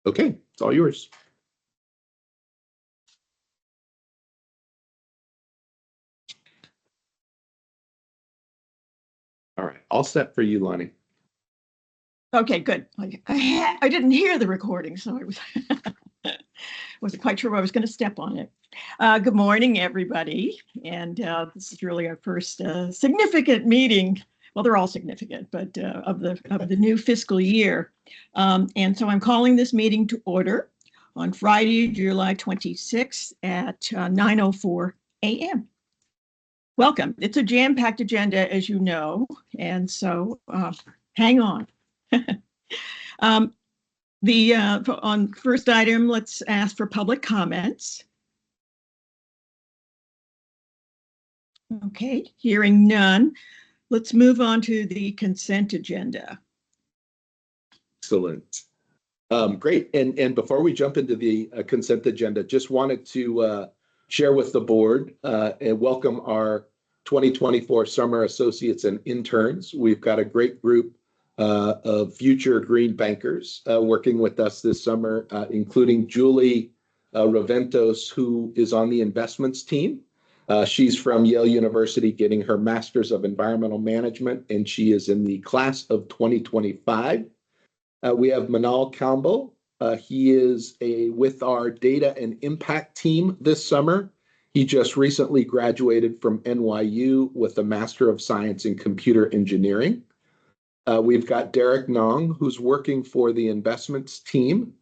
Okay, it's all yours. All right, all set for you, Lonnie. Okay, good. I didn't hear the recording, so I was wasn't quite sure I was going to step on it. Good morning, everybody. And this is really our first significant meeting. Well, they're all significant, but of the new fiscal year. And so I'm calling this meeting to order on Friday, July 26th at 9:04 a.m. Welcome. It's a jam-packed agenda, as you know, and so hang on. On first item, let's ask for public comments. Okay, hearing none. Let's move on to the consent agenda. Excellent. Great. And before we jump into the consent agenda, just wanted to share with the board and welcome our 2024 summer associates and interns. We've got a great group of future green bankers working with us this summer, including Julie Raventos, who is on the investments team. She's from Yale University getting her Master's of Environmental Management, and she is in the class of 2025. We have Manal Campbell. He is with our data and impact team this summer. He just recently graduated from NYU with a Master of Science in Computer Engineering. We've got Derek Nong, who's working for the investments team.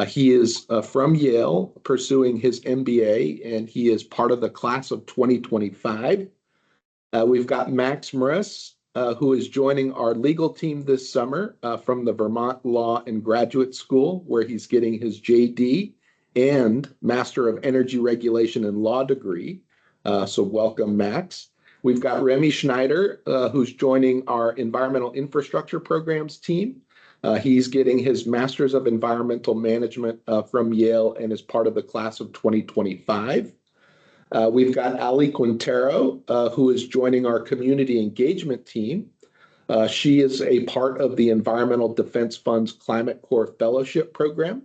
He is from Yale, pursuing his MBA, and he is part of the class of 2025. We've got Max Morris, who is joining our legal team this summer from the Vermont Law and Graduate School, where he's getting his JD and Master of Energy Regulation and Law degree. So welcome, Max. We've got Remy Schneider, who's joining our Environmental Infrastructure Programs team. He's getting his Master's of Environmental Management from Yale and is part of the class of 2025. We've got Ali Quintero, who is joining our community engagement team. She is a part of the Environmental Defense Fund's Climate Corps Fellowship Program.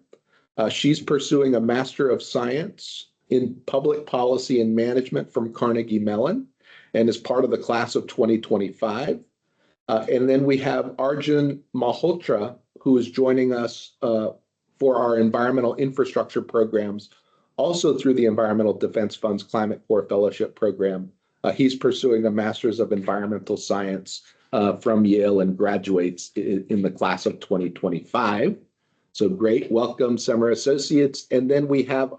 She's pursuing a Master of Science in Public Policy and Management from Carnegie Mellon and is part of the class of 2025. And then we have Arjun Malhotra, who is joining us for our environmental infrastructure programs, also through the Environmental Defense Fund's Climate Corps Fellowship Program. He's pursuing a Master's of Environmental Science from Yale and graduates in the class of 2025. So great, welcome summer associates. And then we have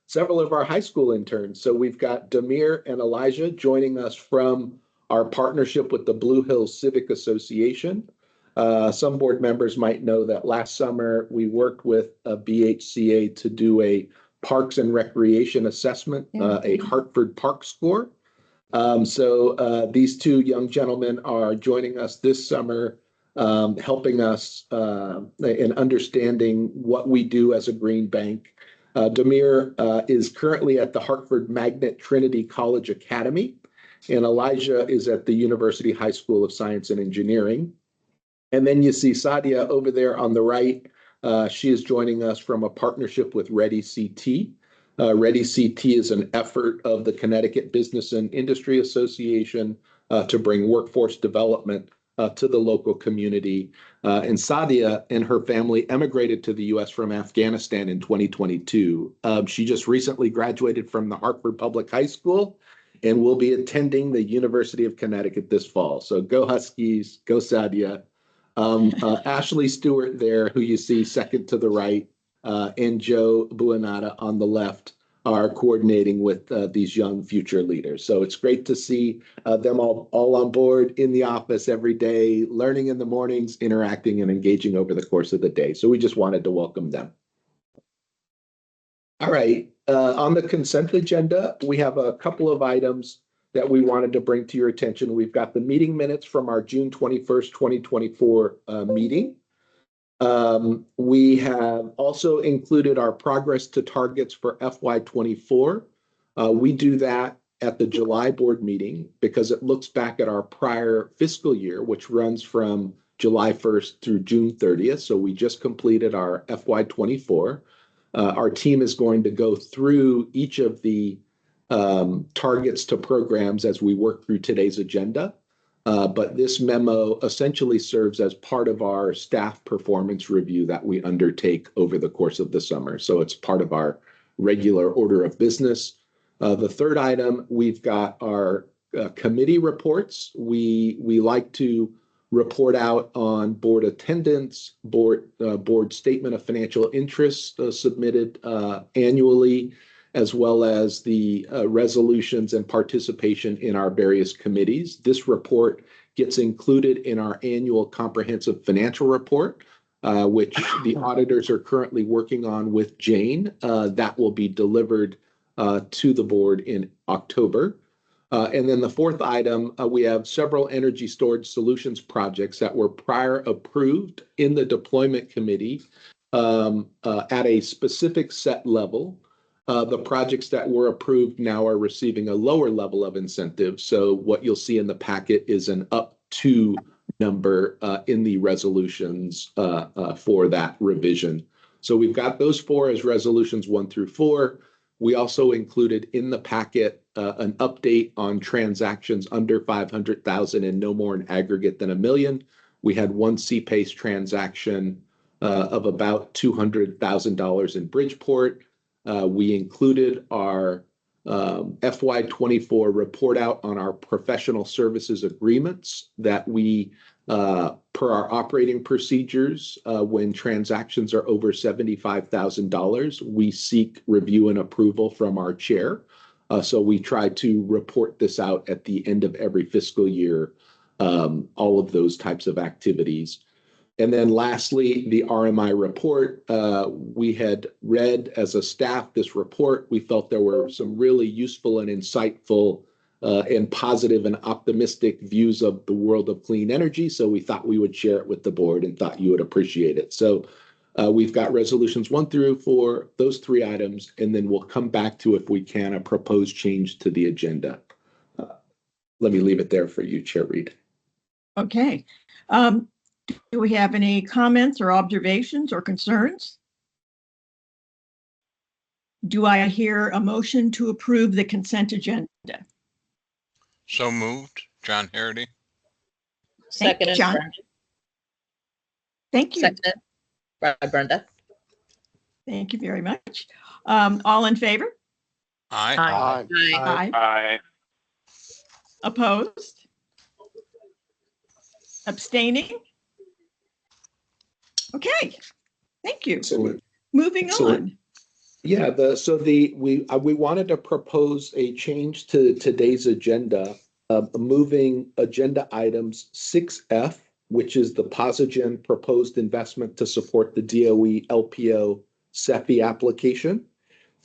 several of our high school interns. So we've got Demir and Elijah joining us from our partnership with the Blue Hills Civic Association. Some board members might know that last summer we worked with a BHCA to do a Parks and Recreation assessment, a Hartford Park score. So these two young gentlemen are joining us this summer, helping us in understanding what we do as a green bank. Demir is currently at the Hartford Magnet Trinity College Academy, and Elijah is at the University High School of Science and Engineering. And then you see Sadia over there on the right. She is joining us from a partnership with Ready CT. Ready CT is an effort of the Connecticut Business and Industry Association to bring workforce development to the local community. And Sadia and her family emigrated to the U.S. from Afghanistan in 2022. She just recently graduated from the Hartford Public High School and will be attending the University of Connecticut this fall. So go Huskies, go Sadia. Ashley Stewart there, who you see second to the right, and Joe Buonata on the left are coordinating with these young future leaders. So it's great to see them all on board in the office every day, learning in the mornings, interacting and engaging over the course of the day. So we just wanted to welcome them. All right, on the consent agenda, we have a couple of items that we wanted to bring to your attention. We've got the meeting minutes from our June 21st, 2024 meeting. We have also included our progress to targets for FY24. We do that at the July board meeting because it looks back at our prior fiscal year, which runs from July 1st through June 30th. So we just completed our FY24. Our team is going to go through each of the targets to programs as we work through today's agenda. But this memo essentially serves as part of our staff performance review that we undertake over the course of the summer. So it's part of our regular order of business. The third item, we've got our committee reports. We like to report out on board attendance, board statement of financial interest submitted annually, as well as the resolutions and participation in our various committees. This report gets included in our annual comprehensive financial report, which the auditors are currently working on with Jane. That will be delivered to the board in October. And then the fourth item, we have several energy storage solutions projects that were prior approved in the deployment committee at a specific set level. The projects that were approved now are receiving a lower level of incentive. So what you'll see in the packet is an up to number in the resolutions for that revision. So we've got those four as resolutions 1 through 4. We also included in the packet an update on transactions under 500,000 and no more in aggregate than $1 million. We had one CPACE transaction of about $200,000 in Bridgeport. We included our FY24 report out on our professional services agreements that we, per our operating procedures, when transactions are over $75,000, we seek review and approval from our chair. So we try to report this out at the end of every fiscal year, all of those types of activities. And then lastly, the RMI report. We had read as a staff this report. We felt there were some really useful and insightful and positive and optimistic views of the world of clean energy. So we thought we would share it with the board and thought you would appreciate it. So we've got resolutions 1 through 4, those 3 items, and then we'll come back to, if we can, a proposed change to the agenda. Let me leave it there for you, Chair Reed. Okay. Do we have any comments or observations or concerns? Do I hear a motion to approve the consent agenda? So moved. John Harity. Seconded, John. Brenda. Thank you. Seconded by Brenda. Thank you very much. All in favor? Aye. Aye. Aye. Aye. Opposed? Abstaining? Okay, thank you. Excellent. Moving Excellent. on. Yeah, we wanted to propose a change to today's agenda, moving agenda items 6F, which is the Posigen proposed investment to support the DOE LPO CEFI application,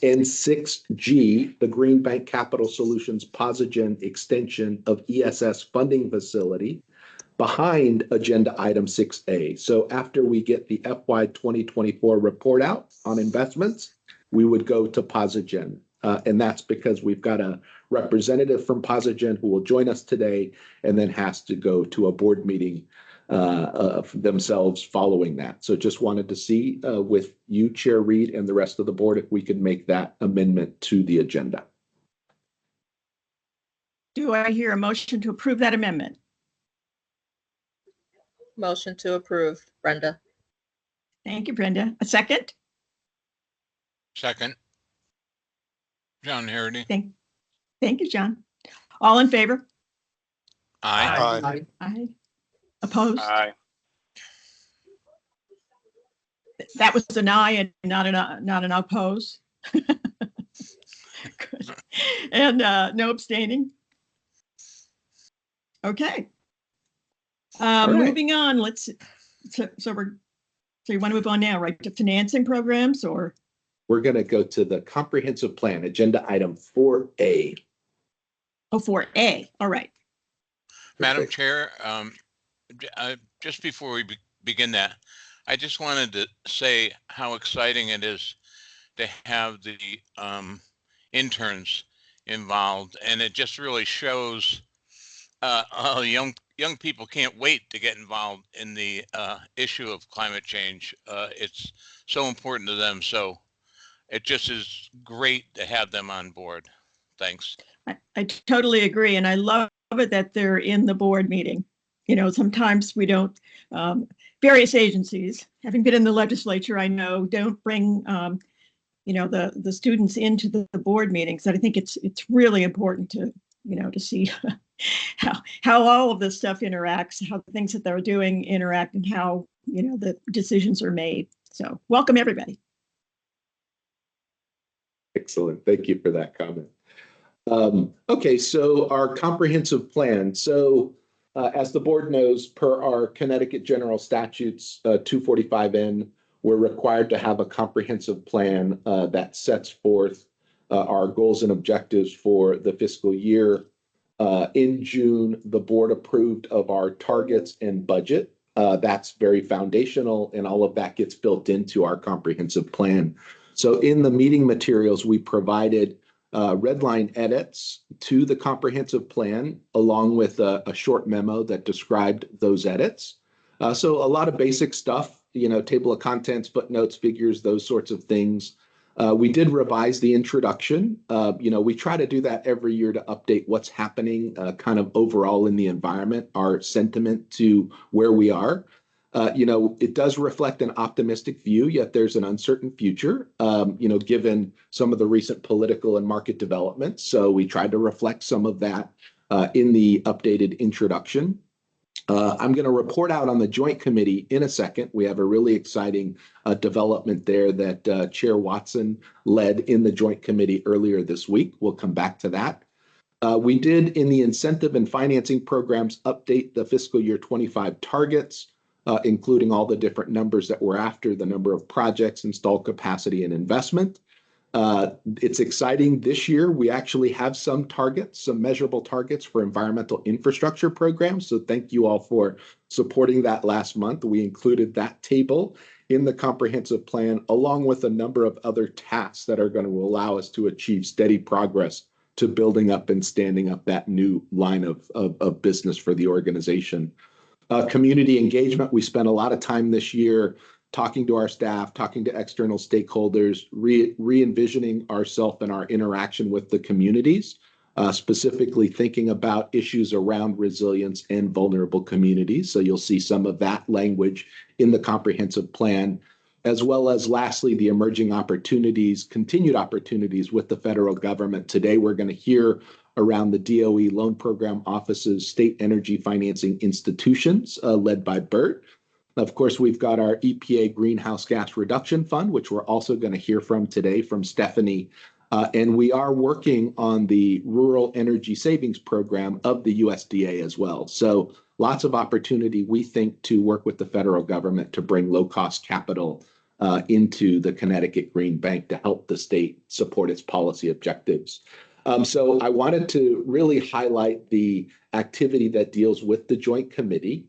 and 6G, the Green Bank Capital Solutions Posigen extension of ESS funding facility, behind agenda item 6A. So after we get the FY 2024 report out on investments, we would go to Posigen. And that's because we've got a representative from Posigen who will join us today and then has to go to a board meeting themselves following that. So just wanted to see with you, Chair Reed, and the rest of the board, if we could make that amendment to the agenda. Do I hear a motion to approve that amendment? Motion to approve, Brenda. Thank you, Brenda. A second? Second. John Harity. Thank you, John. All in favor? Aye. Aye. Opposed? Aye. That was an aye and not an oppose. Good. And no abstaining. Okay. All right. Moving on, so you want to move on now, right, to financing programs, or? We're going to go to the comprehensive plan, agenda item 4A. Oh, 4A, all right. Madam Perfect. Chair, just before we begin that, I just wanted to say how exciting it is to have the interns involved, and it just really shows a young people can't wait to get involved in the issue of climate change. It's so important to them. So it just is great to have them on board. Thanks. I totally agree. And I love it that they're in the board meeting. You know, sometimes we don't, various agencies, having been in the legislature, I know, don't bring, you know, the students into the board meetings. And I think it's really important to, you know, to see how all of this stuff interacts, how the things that they're doing interact, and how, you know, the decisions are made. So welcome, everybody. Excellent. Thank you for that comment. Okay, so our comprehensive plan. So as the board knows, per our Connecticut General Statutes 245N, we're required to have a comprehensive plan that sets forth our goals and objectives for the fiscal year. In June, the board approved of our targets and budget. That's very foundational, and all of that gets built into our comprehensive plan. So in the meeting materials, we provided red line edits to the comprehensive plan, along with a short memo that described those edits. So a lot of basic stuff, you know, table of contents, footnotes, figures, those sorts of things. We did revise the introduction. You know, we try to do that every year to update what's happening kind of overall in the environment, our sentiment to where we are. You know, it does reflect an optimistic view, yet there's an uncertain future, you know, given some of the recent political and market developments. So we tried to reflect some of that in the updated introduction. I'm going to report out on the Joint Committee in a second. We have a really exciting development there that Chair Watson led in the Joint Committee earlier this week. We'll come back to that. We did, in the incentive and financing programs, update the fiscal year 25 targets, including all the different numbers that we're after, the number of projects, installed capacity, and investment. It's exciting this year. We actually have some targets, some measurable targets for environmental infrastructure programs. So thank you all for supporting that last month. We included that table in the comprehensive plan, along with a number of other tasks that are going to allow us to achieve steady progress to building up and standing up that new line of business for the organization. Community engagement, we spent a lot of time this year talking to our staff, talking to external stakeholders, re-envisioning ourselves and our interaction with the communities, specifically thinking about issues around resilience and vulnerable communities. So you'll see some of that language in the comprehensive plan, as well as lastly, the emerging opportunities, continued opportunities with the federal government. Today, we're going to hear around the DOE loan program offices, state energy financing institutions led by Bert. Of course, we've got our EPA Greenhouse Gas Reduction Fund, which we're also going to hear from today from Stephanie. And we are working on the Rural Energy Savings Program of the USDA as well. So lots of opportunity, we think, to work with the federal government to bring low-cost capital into the Connecticut Green Bank to help the state support its policy objectives. So I wanted to really highlight the activity that deals with the Joint Committee.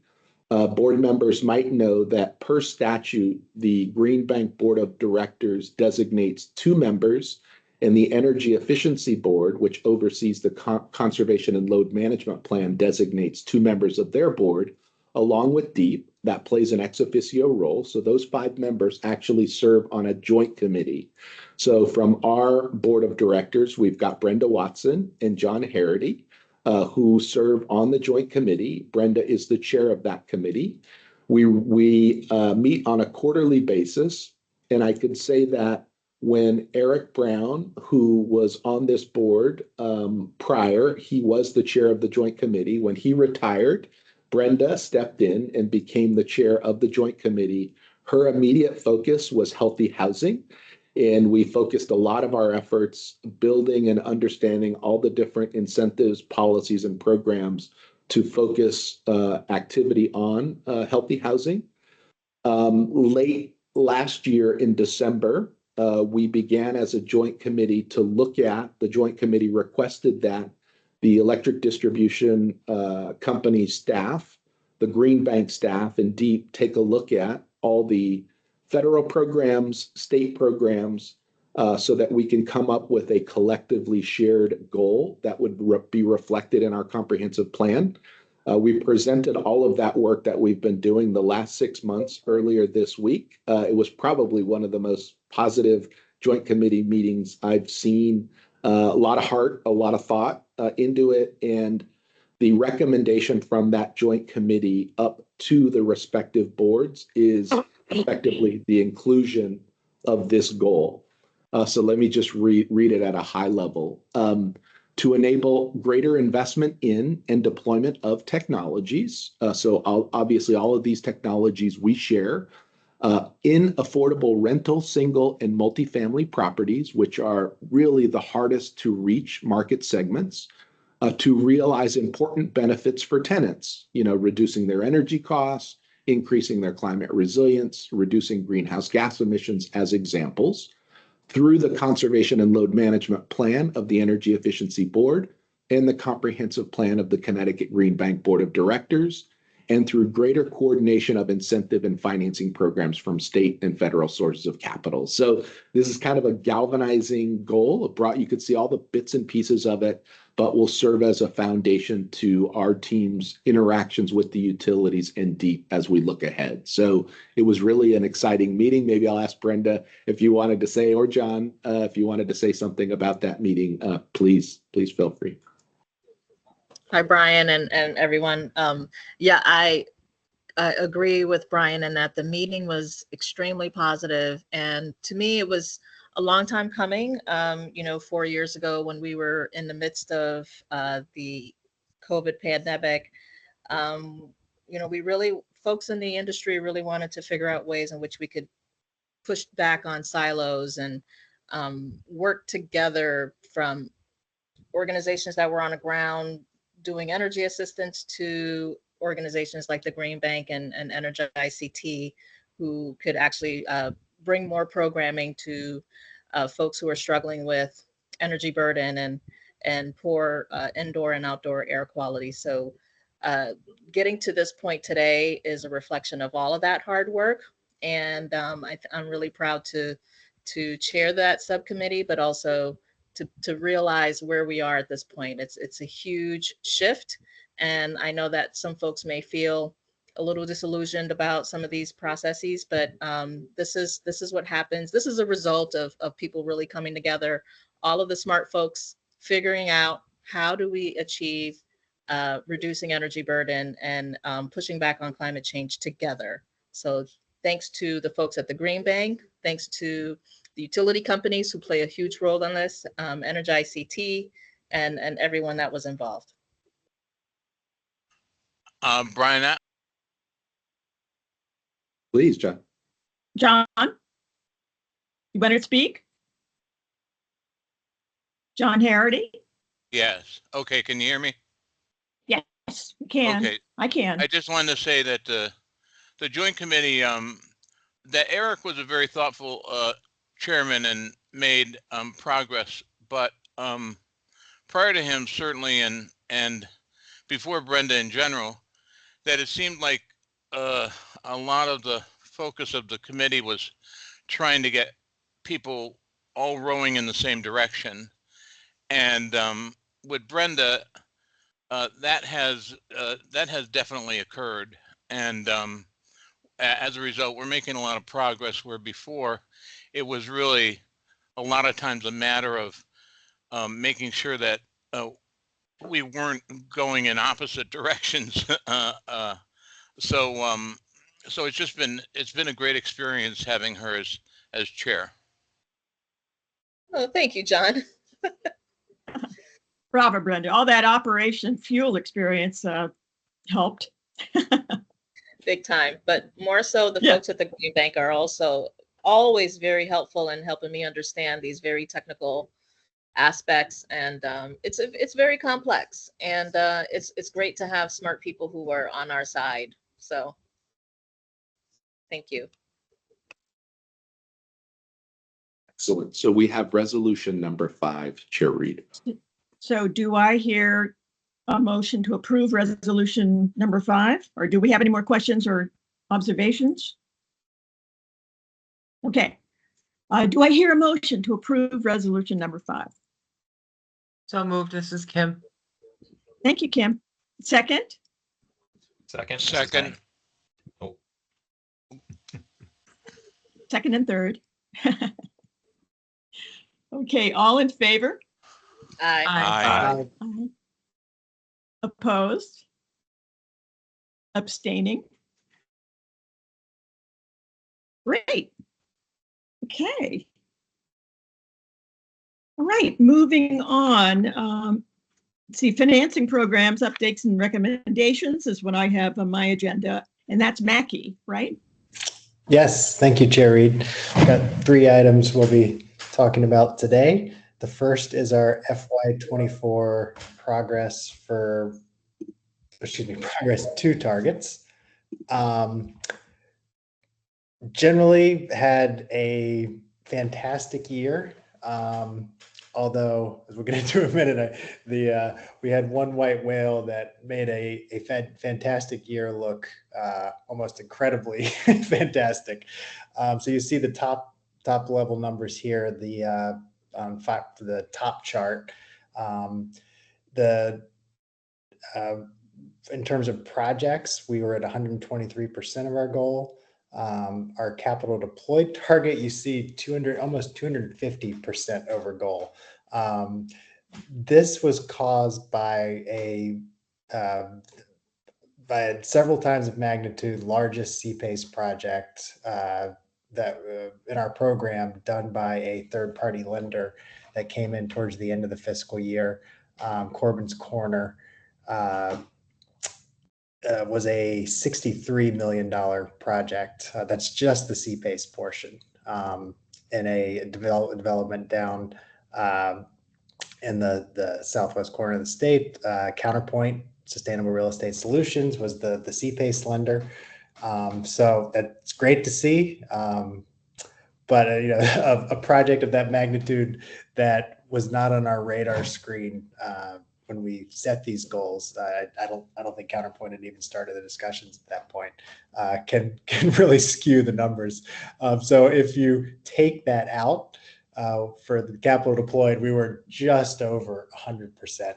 Board members might know that per statute, the Green Bank Board of Directors designates 2 members, and the Energy Efficiency Board, which oversees the Conservation and Load Management Plan, designates 2 members of their board, along with DEEP, that plays an ex officio role. So those 5 members actually serve on a joint committee. So from our board of directors, we've got Brenda Watson and John Harity, who serve on the joint committee. Brenda is the chair of that committee. We meet on a quarterly basis, and I could say that when Eric Brown, who was on this board prior, he was the chair of the joint committee. When he retired, Brenda stepped in and became the chair of the joint committee. Her immediate focus was healthy housing. And we focused a lot of our efforts building and understanding all the different incentives, policies, and programs to focus activity on healthy housing. Late last year in December, we began as a joint committee to look at, the joint committee requested that the electric distribution company staff, the Green Bank staff, and DEEP take a look at all the federal programs, state programs, so that we can come up with a collectively shared goal that would be reflected in our comprehensive plan. We presented all of that work that we've been doing the last 6 months earlier this week. It was probably one of the most positive joint committee meetings I've seen. A lot of heart, a lot of thought into it, and the recommendation from that joint committee up to the respective boards is effectively the inclusion of this goal. So let me just read it at a high level. To enable greater investment in and deployment of technologies. Obviously all of these technologies we share in affordable rental, single, and multifamily properties, which are really the hardest to reach market segments, to realize important benefits for tenants, reducing their energy costs, increasing their climate resilience, reducing greenhouse gas emissions as examples, through the Conservation and Load Management Plan of the Energy Efficiency Board and the Comprehensive Plan of the Connecticut Green Bank Board of Directors, and through greater coordination of incentive and financing programs from state and federal sources of capital. So this is kind of a galvanizing goal. You could see all the bits and pieces of it, but will serve as a foundation to our team's interactions with the utilities and DEEP as we look ahead. So it was really an exciting meeting. Maybe I'll ask Brenda if you wanted to say, or John, if you wanted to say something about that meeting, please feel free. Hi, Brian and everyone. Yeah, I agree with Brian in that the meeting was extremely positive. And to me, it was a long time coming. 4 years ago when we were in the midst of the COVID pandemic, folks in the industry really wanted to figure out ways in which we could push back on silos and work together, from organizations that were on the ground doing energy assistance to organizations like the Green Bank and Energy ICT, who could actually bring more programming to folks who are struggling with energy burden and poor indoor and outdoor air quality. So getting to this point today is a reflection of all of that hard work. And I'm really proud to chair that subcommittee, but also to realize where we are at this point. It's a huge shift. And I know that some folks may feel a little disillusioned about some of these processes, but this is what happens. This is a result of people really coming together, all of the smart folks figuring out how do we achieve reducing energy burden and pushing back on climate change together. So thanks to the folks at the Green Bank, thanks to the utility companies who play a huge role in this, Energy ICT, and everyone that was involved. Brian, Please, John. John, you want to speak? John Harity? yes. Okay, can you hear me? Yes, we can. Okay. I can. I just wanted to say that the joint committee, that Eric was a very thoughtful chairman and made progress, but prior to him, certainly, and before Brenda in general, that it seemed like a lot of the focus of the committee was trying to get people all rowing in the same direction. And with Brenda, that has definitely occurred. And as a result, we're making a lot of progress where before it was really a lot of times a matter of making sure that we weren't going in opposite directions. So it's been a great experience having her as chair. Oh, thank you, John. Bravo, Brenda. All that Operation Fuel experience helped. Big time, but more so the Yeah. folks at the Green Bank are also always very helpful in helping me understand these very technical aspects, and it's very complex, and it's great to have smart people who are on our side. So thank you. Excellent. So we have resolution number 5, Chair Reed. So do I hear a motion to approve resolution number 5? Or do we have any more questions or observations? Okay. Do I hear a motion to approve resolution number 5? So moved. This is Kim. Thank you, Kim. Second? Second. Mrs. Second. Knight. Oh, Second and third. Okay, all in favor? Aye. Aye. Aye. Opposed? Abstaining? Great. Okay. All right, moving on. Let's see, financing programs, updates and recommendations is what I have on my agenda, and that's Mackie, right? Yes, thank you, Chair Reed. I've got 3 items we'll be talking about today. The first is our FY24 progress progress to targets. Generally had a fantastic year. Although, as we'll get into in a minute, we had one white whale that made a fantastic year look almost incredibly fantastic. So you see the top level numbers here, the top chart. In terms of projects, we were at 123% of our goal. Our capital deployed target, you see almost 250% over goal. This was caused by by several times of magnitude largest CPACE project that in our program done by a third-party lender that came in towards the end of the fiscal year. Corbin's Corner was a $63 million project. That's just the CPACE portion, in a development down in the southwest corner of the state. Counterpoint Sustainable Real Estate Solutions was the CPACE lender. So that's great to see. But a project of that magnitude that was not on our radar screen when we set these goals, I don't think Counterpoint had even started the discussions at that point. Can really skew the numbers. So if you take that out for the capital deployed, we were just over 100%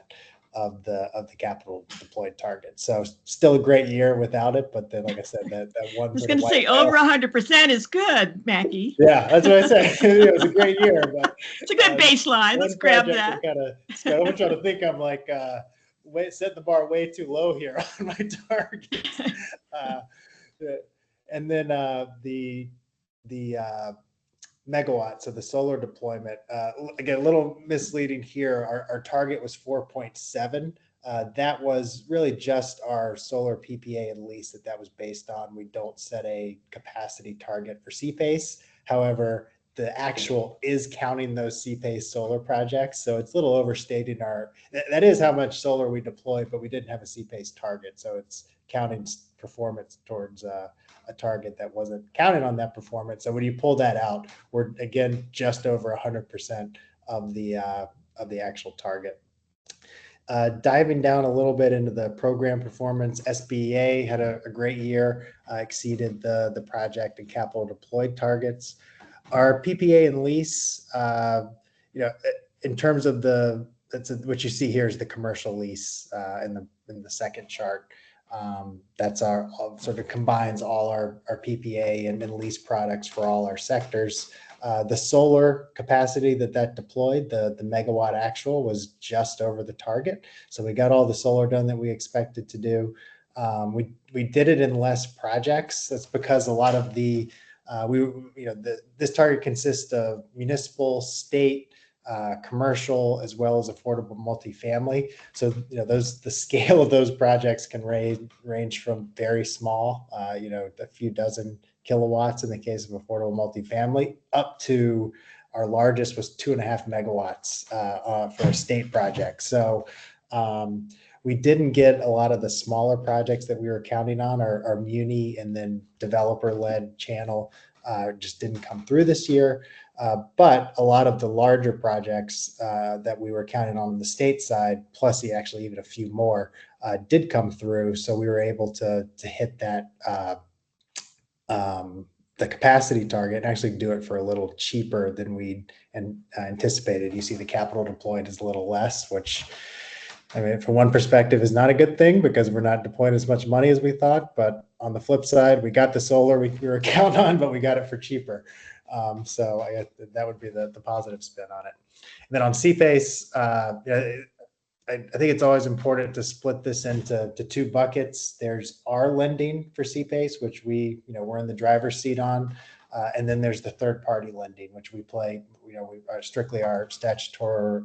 of the capital deployed target. So still a great year without it, but then, like I said, that one. I was going to say over 100% is good, Mackie. Yeah, that's what I said. It was a great year, but it's a good baseline. Let's grab that. I'm trying to think. I'm like, set the bar way too low here on my targets. And then the megawatts of the solar deployment. Again, a little misleading here. Our target was 4.7. That was really just our solar PPA and lease that was based on. We don't set a capacity target for CPACE. However, the actual is counting those CPACE solar projects. So it's a little overstating that is how much solar we deployed, but we didn't have a CPACE target. So it's counting performance towards a target that wasn't counting on that performance. So when you pull that out, we're again just over 100% of the actual target. Diving down a little bit into the program performance, SBEA had a great year, exceeded the project and capital deployed targets. Our PPA and lease, in terms of what you see here is the commercial lease in the second chart. That's our sort of combines all our PPA and lease products for all our sectors. The solar capacity that deployed, the megawatt actual, was just over the target. So we got all the solar done that we expected to do. We did it in less projects. That's because a lot of this target consists of municipal, state, commercial, as well as affordable multifamily. So the scale of those projects can range from very small, a few dozen kilowatts in the case of affordable multifamily, up to our largest was 2.5 megawatts for a state project. So we didn't get a lot of the smaller projects that we were counting on. Our muni and then developer-led channel just didn't come through this year. But a lot of the larger projects that we were counting on the state side, plus actually even a few more, did come through. So we were able to hit that the capacity target and actually do it for a little cheaper than we anticipated. You see the capital deployed is a little less, which I mean, from one perspective, is not a good thing because we're not deploying as much money as we thought. But on the flip side, we got the solar we were counting on, but we got it for cheaper. So I guess that would be the positive spin on it. And then on CPACE, I think it's always important to split this into two buckets. There's our lending for CPACE, which we're in the driver's seat on. And then there's the third party lending, which we play, we are strictly our statutory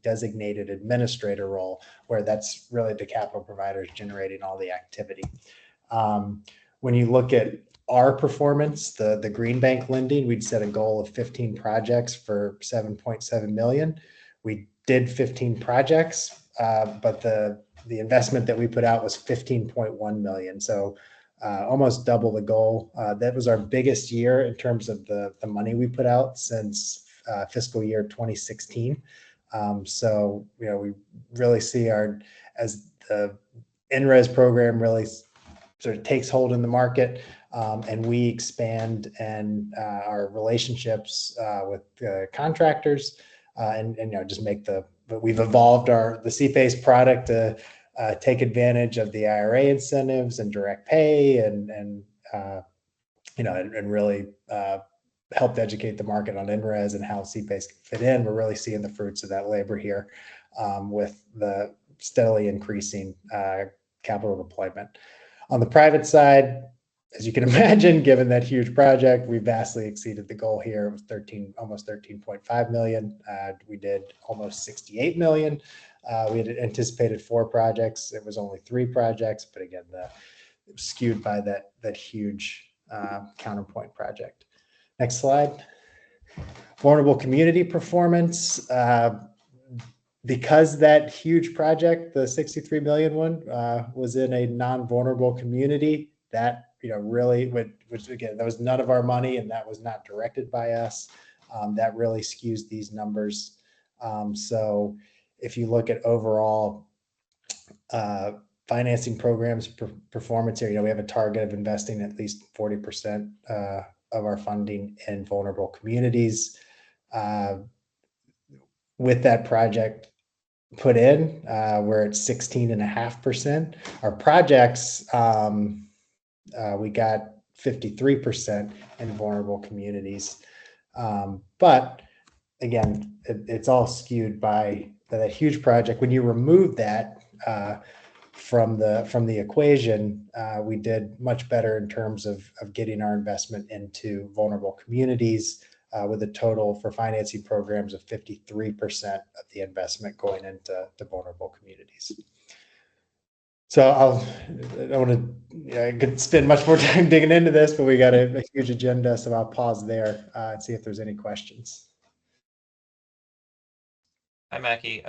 designated administrator role, where that's really the capital providers generating all the activity. When you look at our performance, the green bank lending, we'd set a goal of 15 projects for 7.7 million. We did 15 projects, but the investment that we put out was 15.1 million. So almost double the goal. That was our biggest year in terms of the money we put out since fiscal year 2016. So, we really see as the NRES program really sort of takes hold in the market, and we expand and our relationships with contractors, and just but we've evolved the CPACE product to take advantage of the IRA incentives and direct pay and really helped educate the market on NRES and how CPACE can fit in. We're really seeing the fruits of that labor here with the steadily increasing capital deployment. On the private side, as you can imagine, given that huge project, we vastly exceeded the goal here. It was almost 13.5 million. We did almost 68 million. We had anticipated 4 projects. It was only 3 projects, but again, it was skewed by that huge counterpoint project. Next slide. Vulnerable community performance. Because that huge project, the 63 million one, was in a non-vulnerable community, that really which again, that was none of our money and that was not directed by us. That really skews these numbers. So if you look at overall financing programs performance here, we have a target of investing at least 40% of our funding in vulnerable communities. With that project put in, we're at 16.5%. Our projects, we got 53% in vulnerable communities. But again, it's all skewed by that huge project. When you remove that from the equation, we did much better in terms of getting our investment into vulnerable communities, with a total for financing programs of 53% of the investment going into vulnerable communities. So I don't want to, I could spend much more time digging into this, but we got a huge agenda, so I'll pause there and see if there's any questions. Hi, Mackie.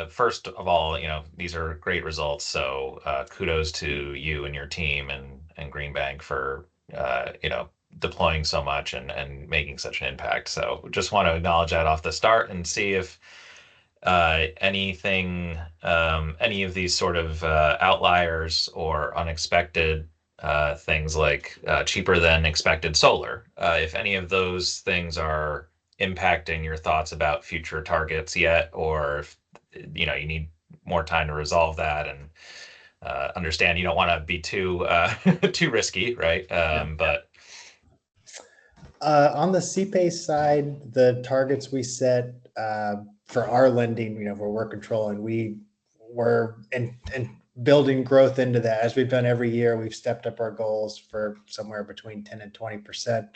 First of all, these are great results. So kudos to you and your team and Green Bank for, deploying so much and making such an impact. So just want to acknowledge that off the start and see if any of these sort of outliers or unexpected things like cheaper than expected solar, if any of those things are impacting your thoughts about future targets yet, or if you need more time to resolve that and understand you don't want to be too risky, right? But on the CPACE side, the targets we set for our lending, we're controlling. We were in building growth into that as we've done every year. We've stepped up our goals for somewhere between 10 and 20%,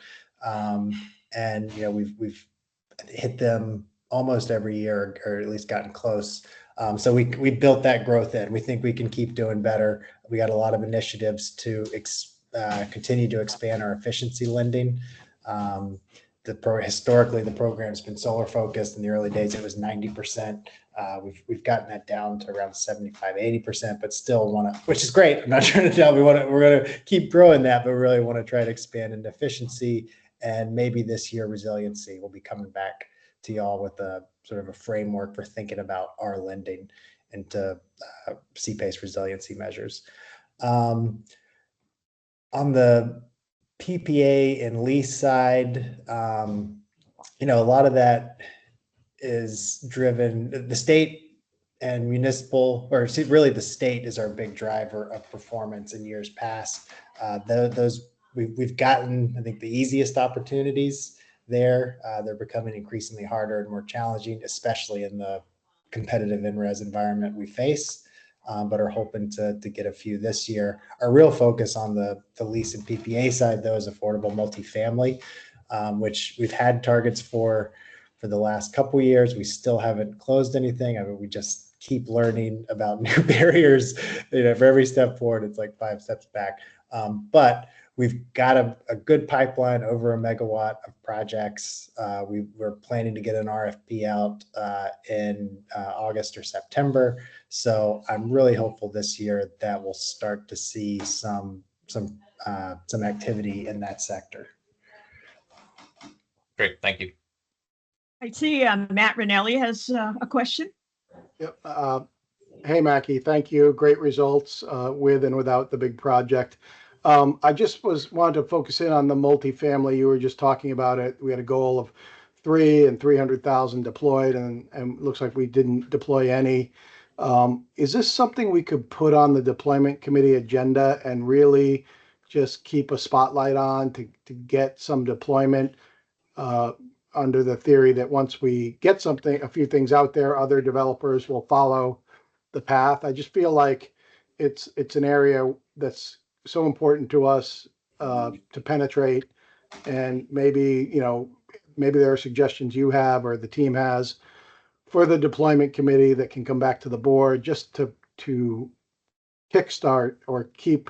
and we've hit them almost every year, or at least gotten close. So we built that growth in. We think we can keep doing better. We got a lot of initiatives to continue to expand our efficiency lending. Historically, the program's been solar focused. In the early days, it was 90%. We've gotten that down to around 75-80%, but still which is great. I'm not trying to tell we're going to keep growing that, but we really want to try to expand into efficiency. And maybe this year, resiliency will be coming back to y'all with a sort of a framework for thinking about our lending into CPACE resiliency measures. On the PPA and lease side, a lot of that is driven. The state and municipal, or really the state is our big driver of performance in years past. Those we've gotten, I think, the easiest opportunities there. They're becoming increasingly harder and more challenging, especially in the competitive in-res environment we face, but are hoping to get a few this year. Our real focus on the lease and PPA side, though, is affordable multifamily, which we've had targets for the last couple of years. We still haven't closed anything. I mean, we just keep learning about new barriers. For every step forward, it's like 5 steps back. But we've got a good pipeline, over 1 megawatt of projects. We're planning to get an RFP out in August or September. So I'm really hopeful this year that we'll start to see some activity in that sector. Great, thank you. I see Matt Rinelli has a question. Yep. Hey, Mackie, thank you. Great results with and without the big project. I just wanted to focus in on the multifamily. You were just talking about it. We had a goal of 3 and 300,000 deployed, and looks like we didn't deploy any. Is this something we could put on the deployment committee agenda and really just keep a spotlight on to get some deployment? Under the theory that once we get a few things out there, other developers will follow the path. I just feel like it's an area that's so important to us to penetrate, and maybe there are suggestions you have or the team has for the deployment committee that can come back to the board just to kickstart or keep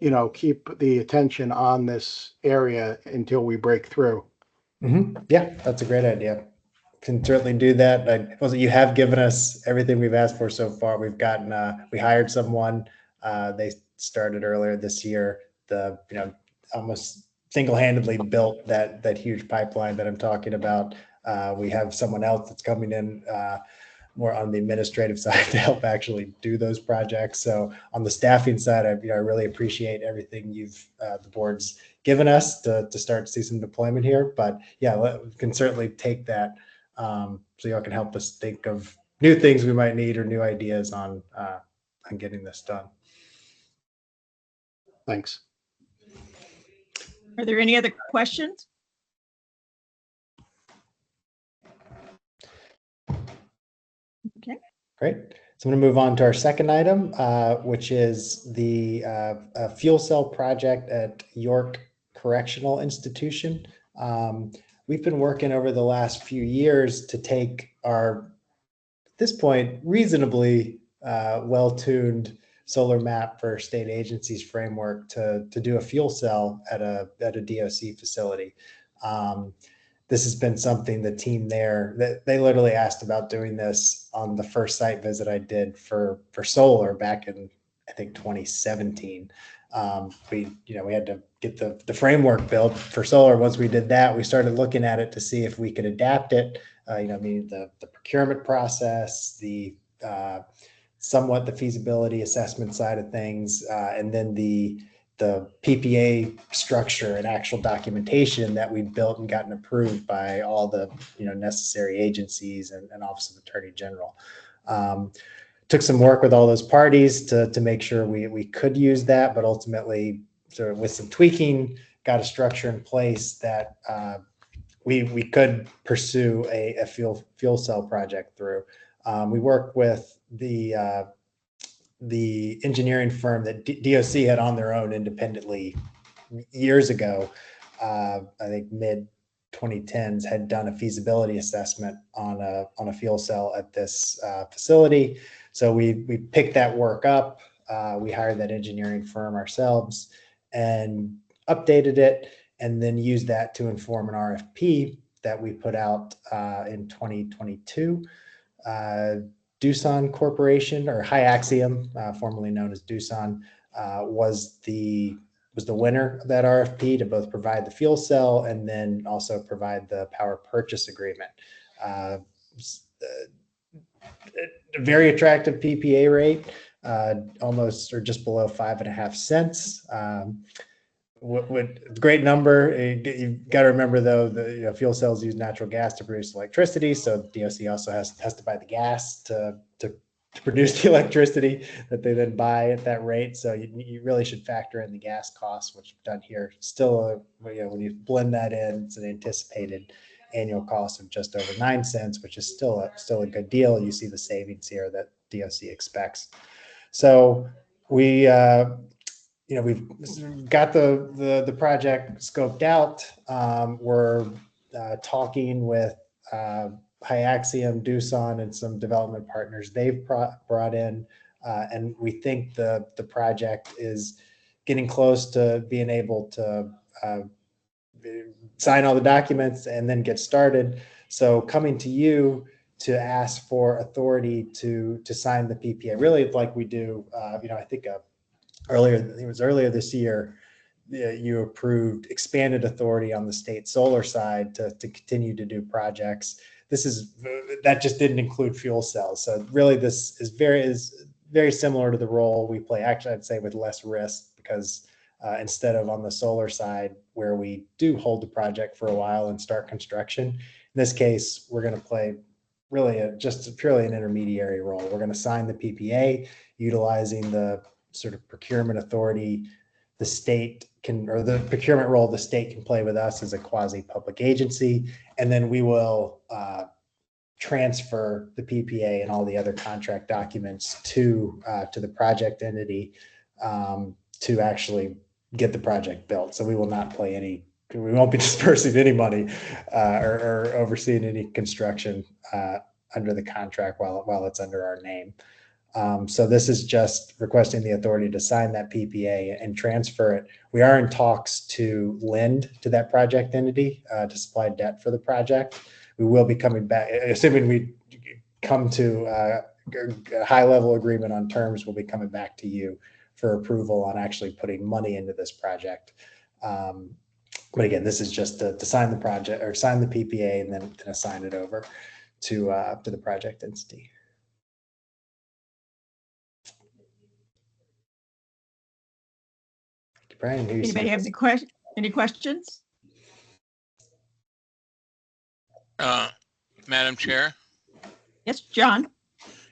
the attention on this area until we break through. Mm-hmm. Yeah, that's a great idea. Can certainly do that. You have given us everything we've asked for so far. We've gotten, we hired someone. They started earlier this year. Almost single-handedly built that huge pipeline that I'm talking about. We have someone else that's coming in more on the administrative side to help actually do those projects. So on the staffing side, I really appreciate everything the board's given us to start to see some deployment here. But yeah, we can certainly take that so y'all can help us think of new things we might need or new ideas on getting this done. Thanks. Are there any other questions? Okay. Great. So I'm going to move on to our second item, which is the fuel cell project at York Correctional Institution. We've been working over the last few years to take our, at this point, reasonably well-tuned solar map for state agencies framework to do a fuel cell at a DOC facility. This has been something the team there, that they literally asked about doing this on the first site visit I did for solar back in, I think, 2017. We had to get the framework built for solar. Once we did that, we started looking at it to see if we could adapt it. Meaning the procurement process, somewhat the feasibility assessment side of things, and then the PPA structure and actual documentation that we built and gotten approved by all the necessary agencies and Office of Attorney General. Took some work with all those parties to make sure we could use that, but ultimately, sort of with some tweaking, got a structure in place that we could pursue a fuel cell project through. We worked with the engineering firm that DOC had on their own independently years ago. I think mid 2010s had done a feasibility assessment on a fuel cell at this facility. So we picked that work up. We hired that engineering firm ourselves and updated it, and then used that to inform an RFP that we put out in 2022. Doosan Corporation, or High Axiom, formerly known as Doosan, was the winner of that RFP to both provide the fuel cell and then also provide the power purchase agreement. A very attractive PPA rate, almost or just below 5.5 cents. Great number. You've got to remember, though, the fuel cells use natural gas to produce electricity, so DOC also has to buy the gas to to produce the electricity that they then buy at that rate. So you really should factor in the gas costs, which we've done here. Still, when you blend that in, it's an anticipated annual cost of just over 9 cents, which is still a good deal. You see the savings here that DOC expects. So we've got the project scoped out. We're talking with Hyaxium, Doosan, and some development partners they've brought in, and we think the project is getting close to being able to sign all the documents and then get started. So coming to you to ask for authority to sign the PPA, really like we do. I think earlier this year, you approved expanded authority on the state solar side to continue to do projects. That just didn't include fuel cells. So really this is very similar to the role we play. Actually, I'd say with less risk, because instead of on the solar side where we do hold the project for a while and start construction, in this case, we're going to play really just purely an intermediary role. We're going to sign the PPA utilizing the sort of procurement authority the state can, or the procurement role the state can play with us as a quasi-public agency. And then we will transfer the PPA and all the other contract documents to the project entity to actually get the project built. So we will not play we won't be dispersing any money or overseeing any construction under the contract while it's under our name. So this is just requesting the authority to sign that PPA and transfer it. We are in talks to lend to that project entity to supply debt for the project. We will be coming back, assuming we come to a high-level agreement on terms, we'll be coming back to you for approval on actually putting money into this project. But again, this is just to sign the project or sign the PPA and then assign it over to the project entity. Brian, Anybody have any questions? Madam Chair? Yes, John.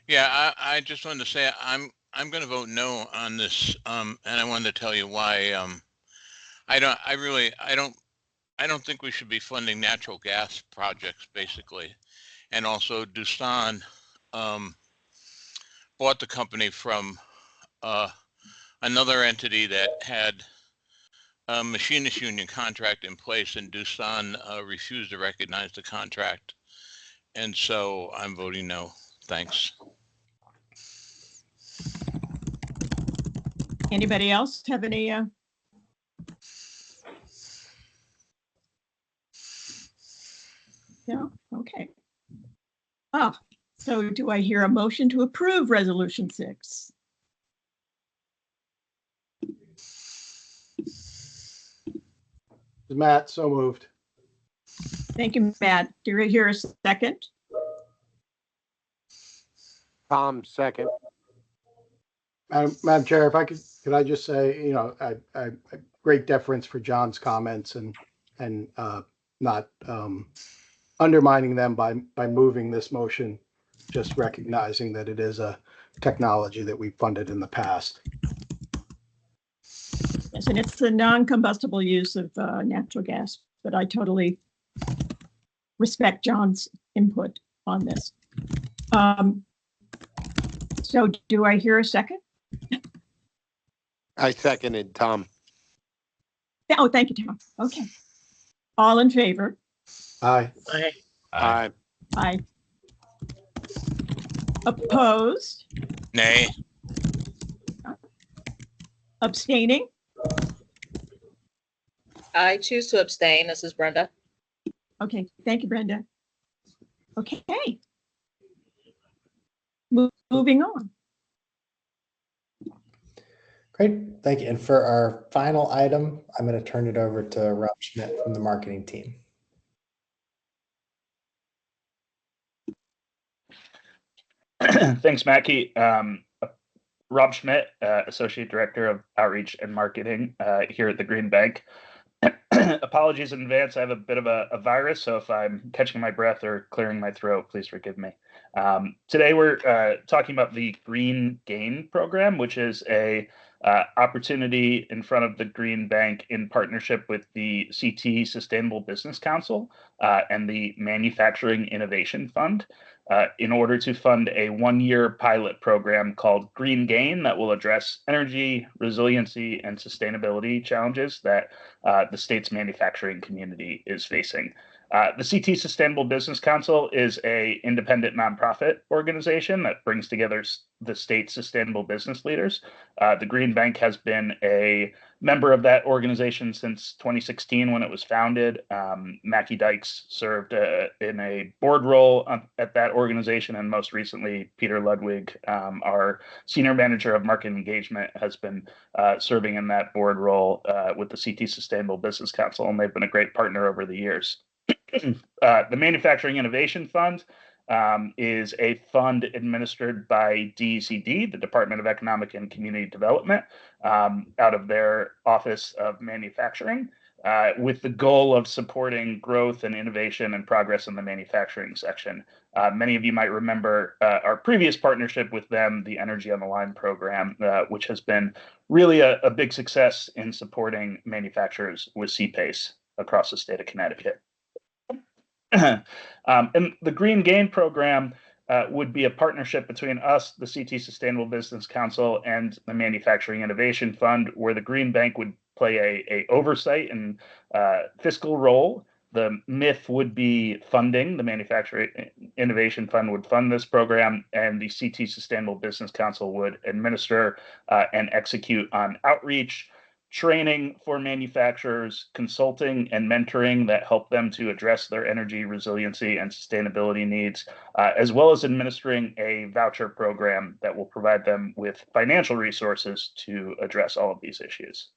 Yeah, I just wanted to say I'm going to vote no on this, and I wanted to tell you why. I don't think we should be funding natural gas projects, basically. And also, Doosan bought the company from another entity that had a machinist union contract in place, and Doosan refused to recognize the contract. And so I'm voting no. Thanks. Anybody else have any? No? Okay. So do I hear a motion to approve Resolution 6? Matt, so moved. Thank you, Matt. Do I hear a second? Tom, second. Madam Chair, if I could I just say, I great deference for John's comments and not undermining them by moving this motion, just recognizing that it is a technology that we funded in the past. Yes, and it's the non-combustible use of natural gas, but I totally respect John's input on this. So do I hear a second? I seconded Tom. Oh, thank you, Tom. Okay. All in favor? Aye. Aye. Aye. Opposed? Nay. Abstaining? I choose to abstain. This is Brenda. Okay, thank you, Brenda. Okay. Moving on. Great, thank you. And for our final item, I'm going to turn it over to Rob Schmidt from the marketing team. Thanks, Mackie. Rob Schmidt, Associate Director of Outreach and Marketing here at the Green Bank. Apologies in advance. I have a bit of a virus, so if I'm catching my breath or clearing my throat, please forgive me. Today we're talking about the Green Gain program, which is a opportunity in front of the Green Bank in partnership with the CT Sustainable Business Council and the Manufacturing Innovation Fund in order to fund a one-year pilot program called Green Gain that will address energy, resiliency, and sustainability challenges that the state's manufacturing community is facing. The CT Sustainable Business Council is a independent nonprofit organization that brings together the state's sustainable business leaders. The Green Bank has been a member of that organization since 2016 when it was founded. Mackie Dykes served in a board role at that organization, and most recently, Peter Ludwig, our senior manager of market engagement, has been serving in that board role with the CT Sustainable Business Council, and they've been a great partner over the years. The Manufacturing Innovation Fund is a fund administered by DECD, the Department of Economic and Community Development, out of their Office of Manufacturing, with the goal of supporting growth and innovation and progress in the manufacturing section. Many of you might remember our previous partnership with them, the Energy on the Line program, which has been really a big success in supporting manufacturers with CPACE across the state of Connecticut. And the Green Gain program would be a partnership between us, the CT Sustainable Business Council, and the Manufacturing Innovation Fund, where the Green Bank would play a oversight and fiscal role. The MIF would be funding, the Manufacturing Innovation Fund would fund this program, and the CT Sustainable Business Council would administer and execute on outreach, training for manufacturers, consulting and mentoring that help them to address their energy resiliency and sustainability needs, as well as administering a voucher program that will provide them with financial resources to address all of these issues.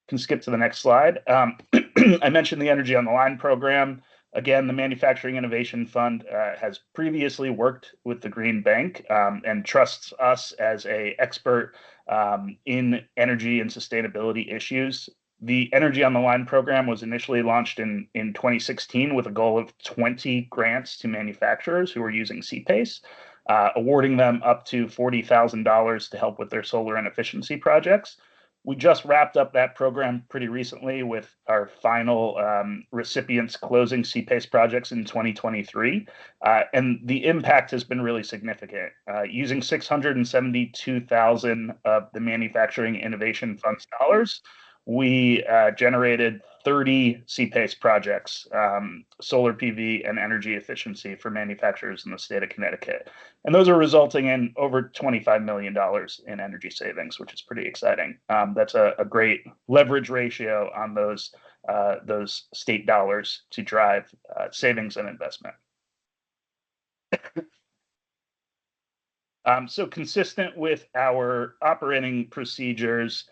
Can skip to the next slide. I mentioned the Energy on the Line program. Again, the Manufacturing Innovation Fund has previously worked with the Green Bank and trusts us as an expert in energy and sustainability issues. The Energy on the Line program was initially launched in 2016 with a goal of 20 grants to manufacturers who are using CPACE, awarding them up to $40,000 to help with their solar and efficiency projects. We just wrapped up that program pretty recently with our final recipients closing CPACE projects in 2023. And the impact has been really significant. Using 672,000 of the Manufacturing Innovation Fund's dollars, we generated 30 CPACE projects, solar PV and energy efficiency for manufacturers in the state of Connecticut. And those are resulting in over $25 million in energy savings, which is pretty exciting. That's a great leverage ratio on those state dollars to drive savings and investment. So consistent with our operating procedures,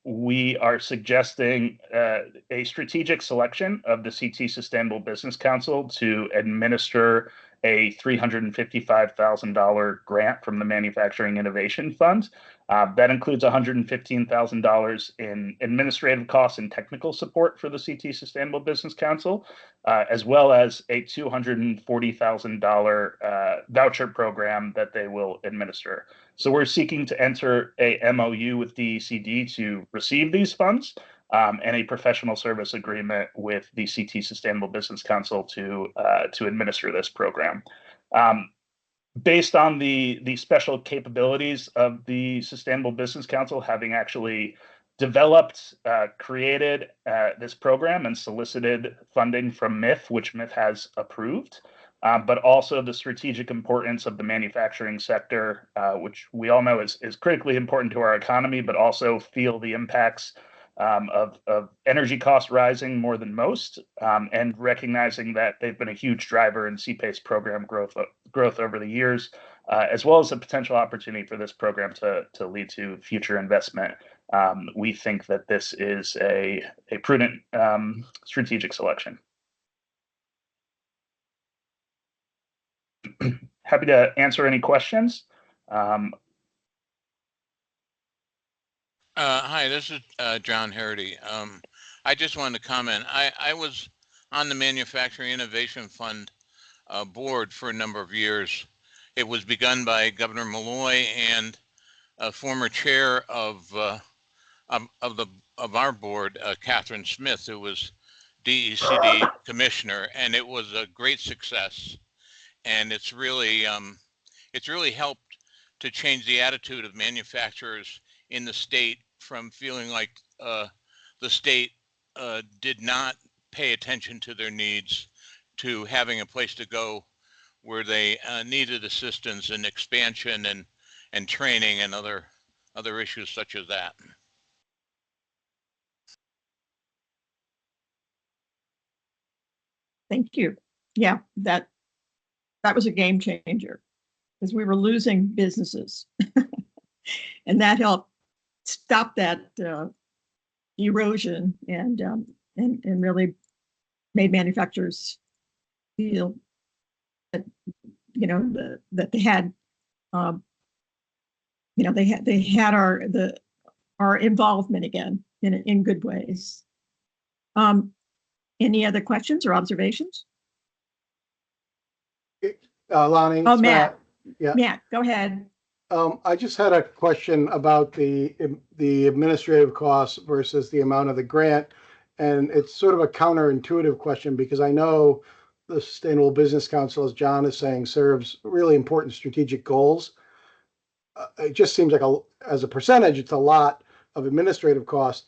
we are suggesting a strategic selection of the CT Sustainable Business Council to administer a $355,000 grant from the Manufacturing Innovation Fund. That includes $115,000 in administrative costs and technical support for the CT Sustainable Business Council, as well as a $240,000 voucher program that they will administer. So we're seeking to enter a MOU with DECD to receive these funds, and a professional service agreement with the CT Sustainable Business Council to administer this program. Based on the special capabilities of the Sustainable Business Council, having actually developed, created this program and solicited funding from MIF, which MIF has approved, but also the strategic importance of the manufacturing sector, which we all know is critically important to our economy, but also feel the impacts of energy costs rising more than most, and recognizing that they've been a huge driver in CPACE program growth over the years, as well as a potential opportunity for this program to lead to future investment. We think that this is a prudent strategic selection. Happy to answer any questions. Hi, this is John Harity. I just wanted to comment. I was on the Manufacturing Innovation Fund board for a number of years. It was begun by Governor Malloy and a former chair of the of our board, Catherine Smith, who was DECD commissioner, and it was a great success. And it's really helped to change the attitude of manufacturers in the state from feeling like the state did not pay attention to their needs to having a place to go where they needed assistance and expansion and training and other issues such as that. Thank you. Yeah, that was a game changer because we were losing businesses, and that helped stop that erosion and really made manufacturers feel that that they had they had our involvement again in good ways. Any other questions or observations? Lonnie. Oh, it's Matt. Yeah. Matt, go ahead. I just had a question about the administrative costs versus the amount of the grant. And it's sort of a counterintuitive question because I know the Sustainable Business Council, as John is saying, serves really important strategic goals. It just seems like as a percentage, it's a lot of administrative cost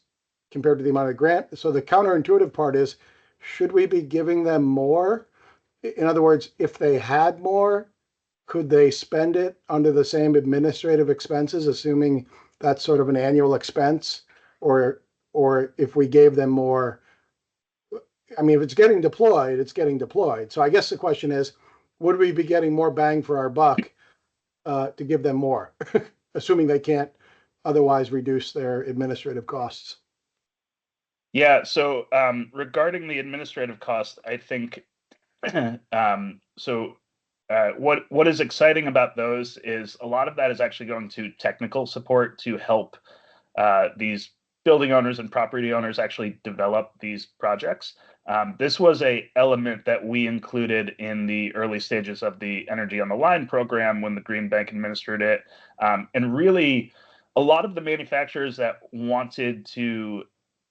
compared to the amount of grant. So the counterintuitive part is, should we be giving them more? In other words, if they had more, could they spend it under the same administrative expenses, assuming that's sort of an annual expense? Or if we gave them more, I mean, if it's getting deployed, it's getting deployed. So I guess the question is, would we be getting more bang for our buck to give them more, assuming they can't otherwise reduce their administrative costs? Yeah, so regarding the administrative cost, I think what is exciting about those is a lot of that is actually going to technical support to help these building owners and property owners actually develop these projects. This was a element that we included in the early stages of the Energy on the Line program when the Green Bank administered it. And really, a lot of the manufacturers that wanted to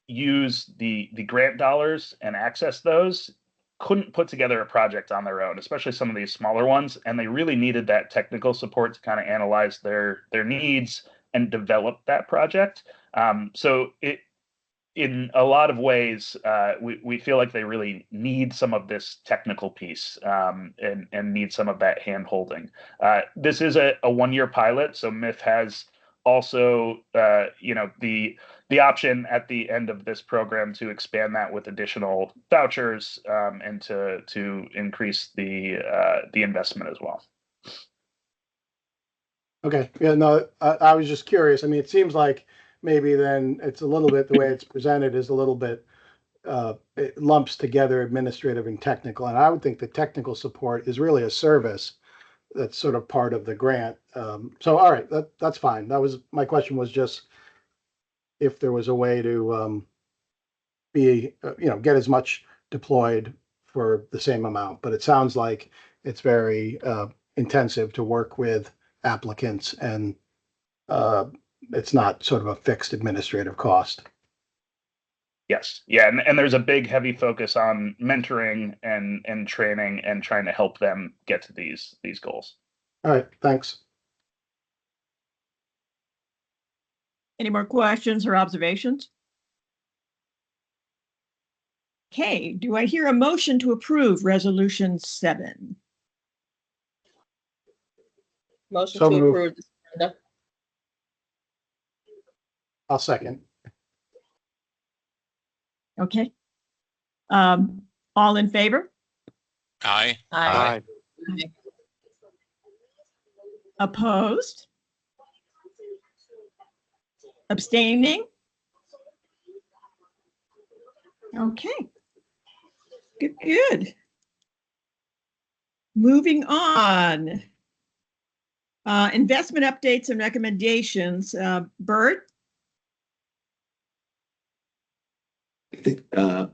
use the grant dollars and access those couldn't put together a project on their own, especially some of these smaller ones, and they really needed that technical support to kind of analyze their needs and develop that project. So in a lot of ways, we feel like they really need some of this technical piece and need some of that hand holding. This is a 1-year pilot, so MIF has also the option at the end of this program to expand that with additional vouchers and to increase the investment as well. Okay. Yeah, no, I was just curious. I mean, it seems like maybe then it's a little bit, the way it's presented is a little bit, it lumps together administrative and technical. And I would think the technical support is really a service that's sort of part of the grant. So, all right, that's fine. My question was just if there was a way to get as much deployed for the same amount. But it sounds like it's very intensive to work with applicants and it's not sort of a fixed administrative cost. Yes. Yeah. And there's a big, heavy focus on mentoring and training and trying to help them get to these goals. All right. Thanks. Any more questions or observations? Okay. Do I hear a motion to approve Resolution 7? Motion So to moved. approve this agenda. I'll second. Okay. All in favor? Aye. Aye. Aye. Opposed? Abstaining? Okay. Good. Moving on. Investment updates and recommendations. Bert? think,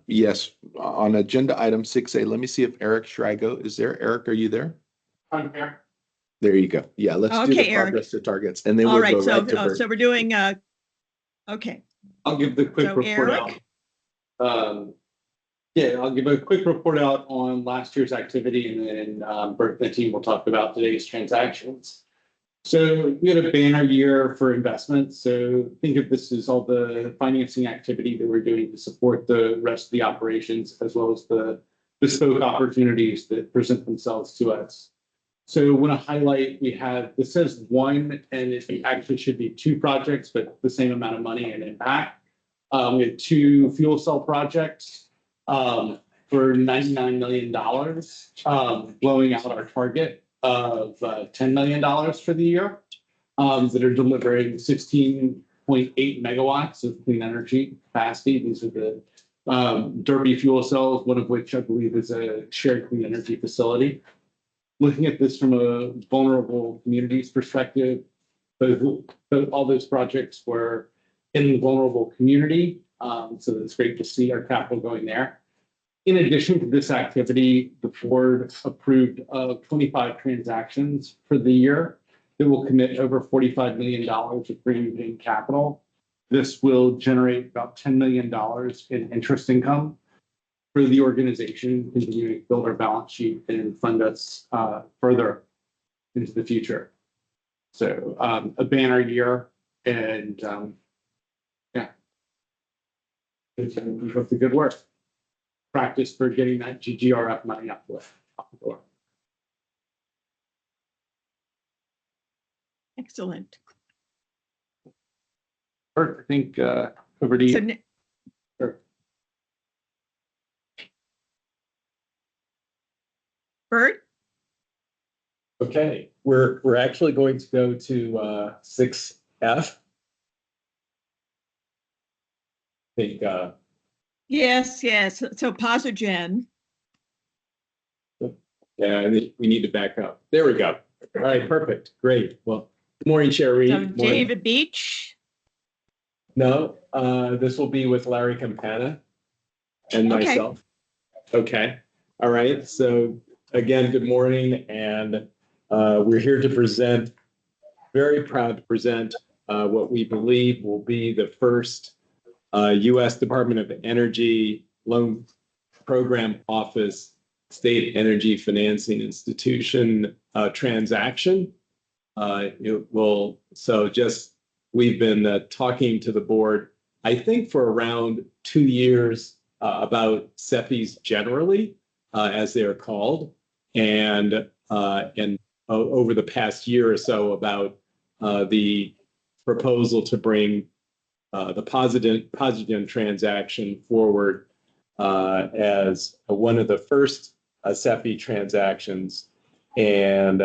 yes, on agenda item 6A, let me see if Eric Schrago is there. Eric, are you there? I'm here. There you go. Yeah, let's do Okay, the Eric. progress to targets, and then All we'll right, go so, right to Bert. so we're doing, okay, I'll give the quick So, report Eric? out. Yeah, I'll give a quick report out on last year's activity, and then Bert and the team will talk about today's transactions. So we had a banner year for investments. So think of this as all the financing activity that we're doing to support the rest of the operations, as well as the bespoke opportunities that present themselves to us. So I want to highlight, we have, this says one, and it actually should be two projects, but the same amount of money and impact. We had two fuel cell projects for $99 million, blowing out our target of $10 million for the year, that are delivering 16.8 megawatts of clean energy capacity. These are the Derby fuel cells, one of which I believe is a shared clean energy facility. Looking at this from a vulnerable communities perspective, all those projects were in the vulnerable community. So it's great to see our capital going there. In addition to this activity, the board approved 25 transactions for the year that will commit over $45 million of green capital. This will generate about $10 million in interest income for the organization, continuing to build our balance sheet and fund us further into the future. So a banner year, and yeah, keep up the good work. Practice for getting that GGRF money up the door. excellent. Bert, I think over to So, you. Sure. Bert? Okay, we're actually going to go to 6F. I think Yes, yes. So Posigen. yeah, I think we need to back up. There we go. All right, perfect. Great. Well, good morning, Sherry. So Good morning. David Beach. No, this will be with Larry Campana and Okay. myself. Okay. All right. So again, good morning, and we're here to present, very proud to present what we believe will be the first U.S. Department of Energy Loan Program Office State Energy Financing Institution transaction. It will, so just, we've been talking to the board, I think for around 2 years about CEFIs generally, as they are called, and over the past year or so about the proposal to bring the Posigen transaction forward as one of the first CEFI transactions, and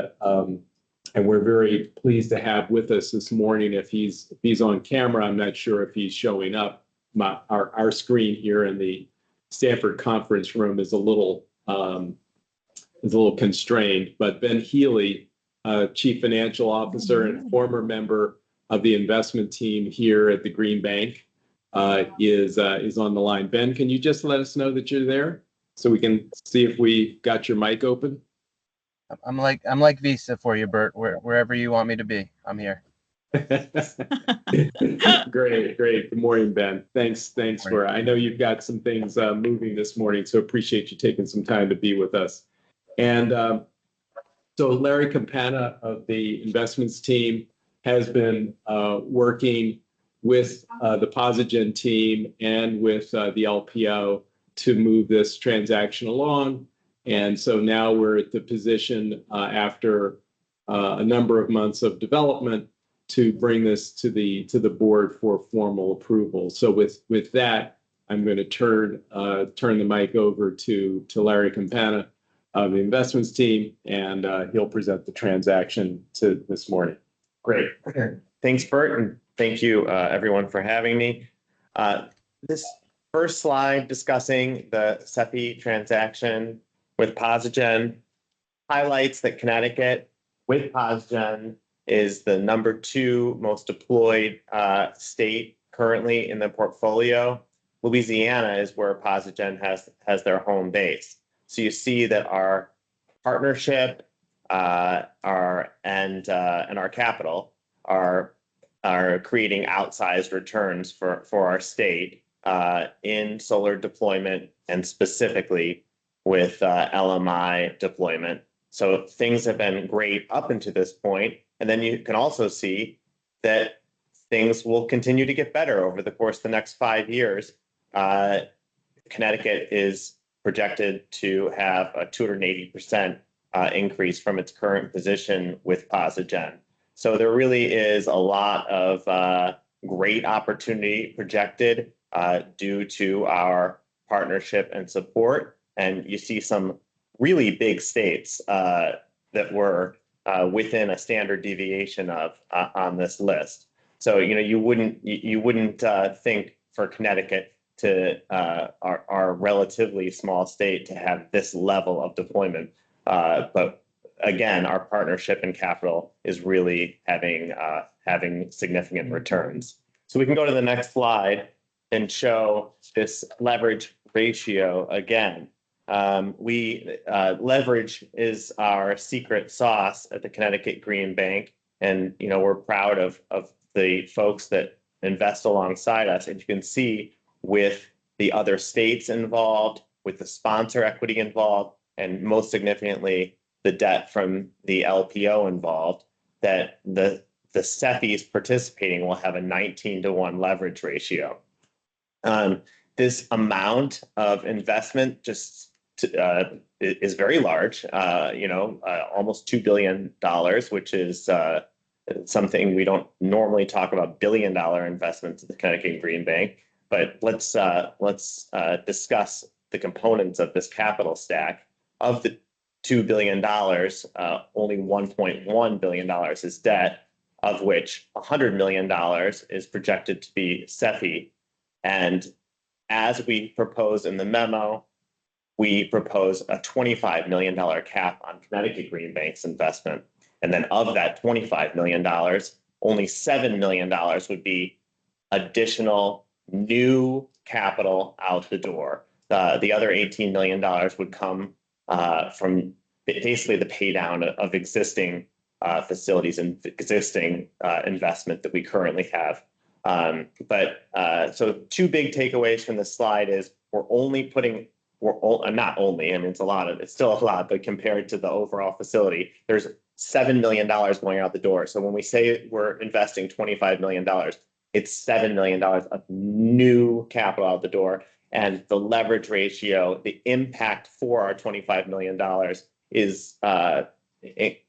we're very pleased to have with us this morning. If he's on camera, I'm not sure if he's showing up. Our screen here in the Stanford conference room is a little constrained, but Ben Healy, Chief Financial Officer and former member of the investment team here at the Green Bank, is on the line. Ben, can you just let us know that you're there so we can see if we got your mic open? I'm like Visa for you, Bert. Wherever you want me to be, I'm here. Great. Good morning, Ben. Thanks for, I know you've got some things moving this morning, so appreciate you taking some time to be with us. And so Larry Campana of the investments team has been working with the Posigen team and with the LPO to move this transaction along. And so now we're at the position after a number of months of development to bring this to the board for formal approval. So with that, I'm going to turn the mic over to Larry Campana of the investments team, and he'll present the transaction to this morning. Great. Thanks, Bert, and thank you, everyone, for having me. This first slide discussing the CEFI transaction with Posigen highlights that Connecticut, with Posigen, is the #2 most deployed state currently in the portfolio. Louisiana is where Posigen has their home base. So you see that our partnership, and our capital are creating outsized returns for our state in solar deployment and specifically with LMI deployment. So things have been great up until this point, and then you can also see that things will continue to get better over the course of the next 5 years. Connecticut is projected to have a 280% increase from its current position with Posigen. So there really is a lot of great opportunity projected due to our partnership and support. And you see some really big states that were within a standard deviation of on this list. So you wouldn't think for Connecticut to our relatively small state to have this level of deployment. But again, our partnership and capital is really having significant returns. So we can go to the next slide and show this leverage ratio again. Leverage is our secret sauce at the Connecticut Green Bank, and we're proud of the folks that invest alongside us. And you can see with the other states involved, with the sponsor equity involved, and most significantly, the debt from the LPO involved, that the SEFIs participating will have a 19-to-1 leverage ratio. This amount of investment just is very large, almost $2 billion, which is something we don't normally talk about, billion-dollar investments at the Connecticut Green Bank. But let's discuss the components of this capital stack. Of the $2 billion, only $1.1 billion is debt, of which $100 million is projected to be SEFI. And as we propose in the memo, we propose a $25 million cap on Connecticut Green Bank's investment. And then of that $25 million, only $7 million would be additional new capital out the door. The other $18 million would come from basically the pay down of existing facilities and existing investment that we currently have. So two big takeaways from this slide is not only, I mean, it's still a lot, but compared to the overall facility, there's $7 million going out the door. So when we say we're investing $25 million, it's $7 million of new capital out the door. And the leverage ratio, the impact for our $25 million is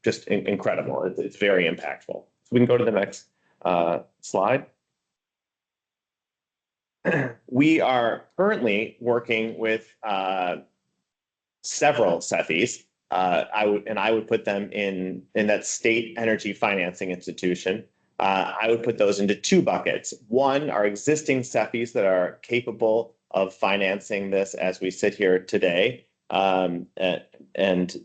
just incredible. It's very impactful. So we can go to the next slide. We are currently working with several SEFIs. I would put them in that state energy financing institution. I would put those into two buckets. One are existing SEFIs that are capable of financing this as we sit here today. And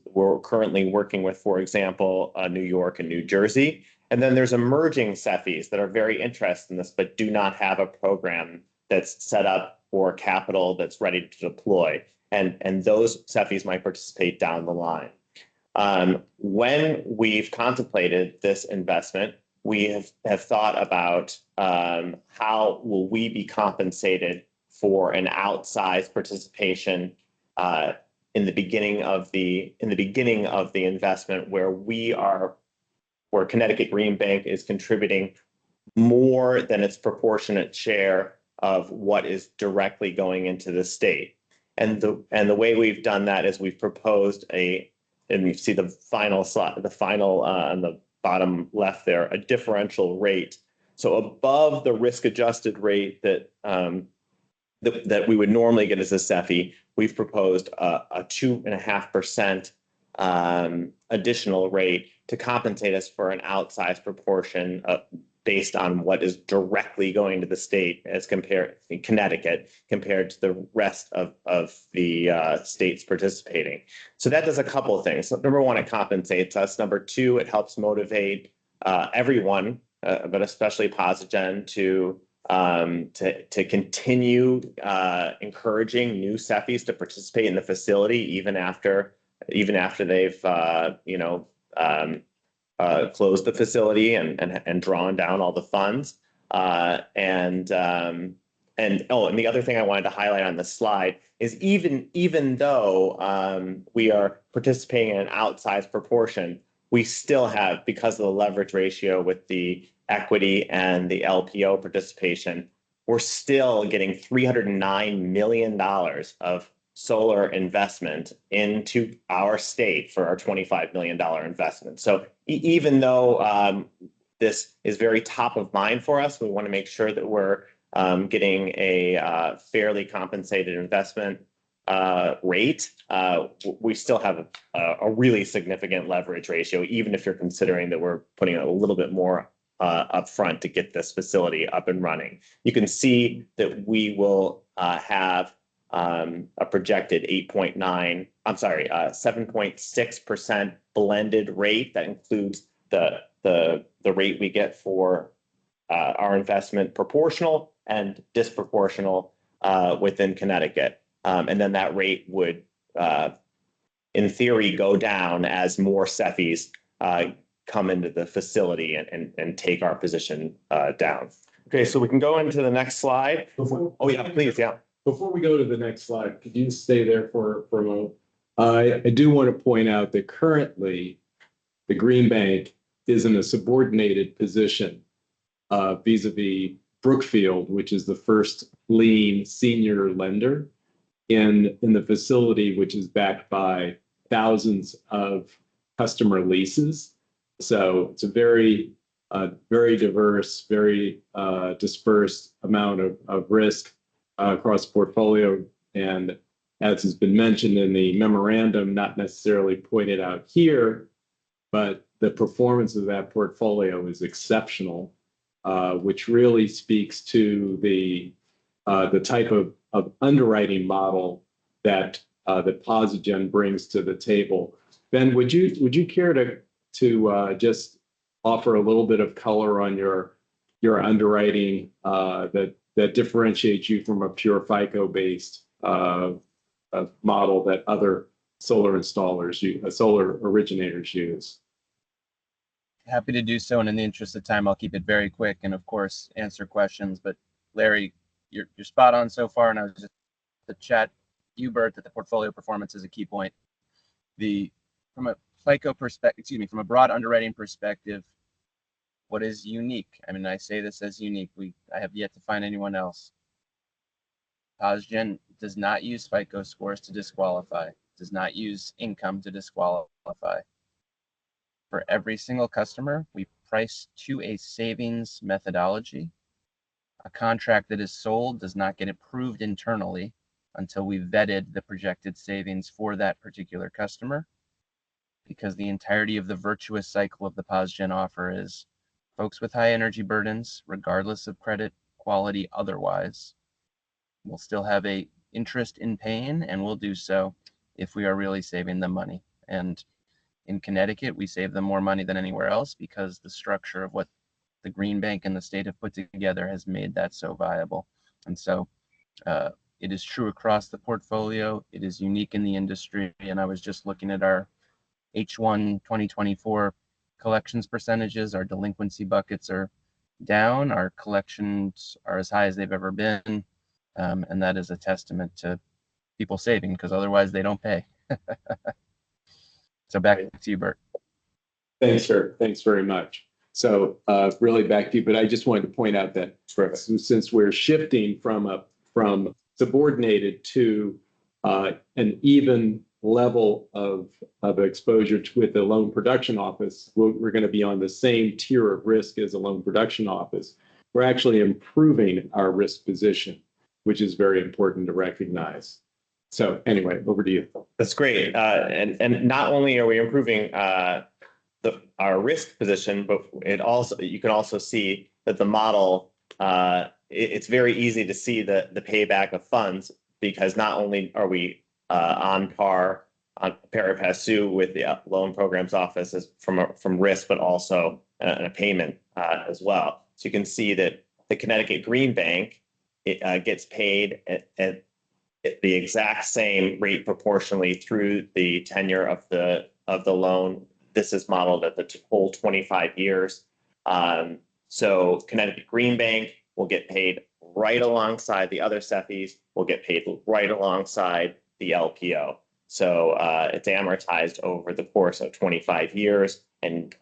we're currently working with, for example, New York and New Jersey. And then there's emerging SEFIs that are very interested in this, but do not have a program that's set up for capital that's ready to deploy. And those SEFIs might participate down the line. When we've contemplated this investment, we have thought about how will we be compensated for an outsized participation in the beginning of the investment, where Connecticut Green Bank is contributing more than its proportionate share of what is directly going into the state. And the way we've done that is we've proposed and you see the final slide, on the bottom left there, a differential rate. So above the risk-adjusted rate that we would normally get as a SEFI, we've proposed a 2.5% additional rate to compensate us for an outsized proportion based on what is directly going to the state as compared in Connecticut compared to the rest of the states participating. So that does a couple of things. So number one, it compensates us. Number two, it helps motivate everyone, but especially Posigen, to to continue encouraging new CEFIs to participate in the facility even after they've closed the facility and drawn down all the funds. And the other thing I wanted to highlight on this slide is even though we are participating in an outsized proportion, we still have, because of the leverage ratio with the equity and the LPO participation, we're still getting $309 million of solar investment into our state for our $25 million investment. So even though this is very top of mind for us, we want to make sure that we're getting a fairly compensated investment rate. We still have a really significant leverage ratio, even if you're considering that we're putting a little bit more upfront to get this facility up and running. You can see that we will have a projected 7.6% blended rate. That includes the rate we get for our investment proportional and disproportional within Connecticut. And then that rate would, in theory, go down as more CEFIs come into the facility and take our position down. Okay, so we can go into the next slide. Oh yeah, please, yeah. Before we go to the next slide, could you stay there for a moment? I do want to point out that currently the Green Bank is in a subordinated position vis-a-vis Brookfield, which is the first lien senior lender in the facility, which is backed by thousands of customer leases. So it's a very diverse, very dispersed amount of risk across the portfolio. And as has been mentioned in the memorandum, not necessarily pointed out here, but the performance of that portfolio is exceptional, which really speaks to the type of underwriting model that Posigen brings to the table. Ben, would you care to just offer a little bit of color on your underwriting that differentiates you from a pure FICO-based model that other solar installers, solar originators use? Happy to do so, and in the interest of time, I'll keep it very quick and, of course, answer questions. But Larry, you're spot on so far, and I was just to chat Bert, that the portfolio performance is a key point. From a FICO perspective, from a broad underwriting perspective, what is unique? I mean, I say this as unique. I have yet to find anyone else. Posigen does not use FICO scores to disqualify, does not use income to disqualify. For every single customer, we price to a savings methodology. A contract that is sold does not get approved internally until we've vetted the projected savings for that particular customer, because the entirety of the virtuous cycle of the Posigen offer is folks with high energy burdens, regardless of credit quality otherwise, will still have a interest in paying, and will do so if we are really saving them money. And in Connecticut, we save them more money than anywhere else because the structure of what the Green Bank and the state have put together has made that so viable. And so it is true across the portfolio. It is unique in the industry. And I was just looking at our H1 2024 collections percentages. Our delinquency buckets are down. Our collections are as high as they've ever been. And that is a testament to people saving, because otherwise they don't pay. So back to you, Bert. Thanks, sir. Thanks very much. So really back to you, but I just wanted to point out that since we're shifting from subordinated to an even level of exposure with the loan production office, we're going to be on the same tier of risk as a loan production office. We're actually improving our risk position, which is very important to recognize. So anyway, over to you. That's great. And not only are we improving our risk position, but you can also see that the model, it's very easy to see the payback of funds, because not only are we on par, on pari passu with the loan programs office from risk, but also a payment as well. So you can see that the Connecticut Green Bank gets paid at the exact same rate proportionally through the tenure of the loan. This is modeled at the whole 25 years. So Connecticut Green Bank will get paid right alongside the other SEFIs, will get paid right alongside the LPO. So it's amortized over the course of 25 years. And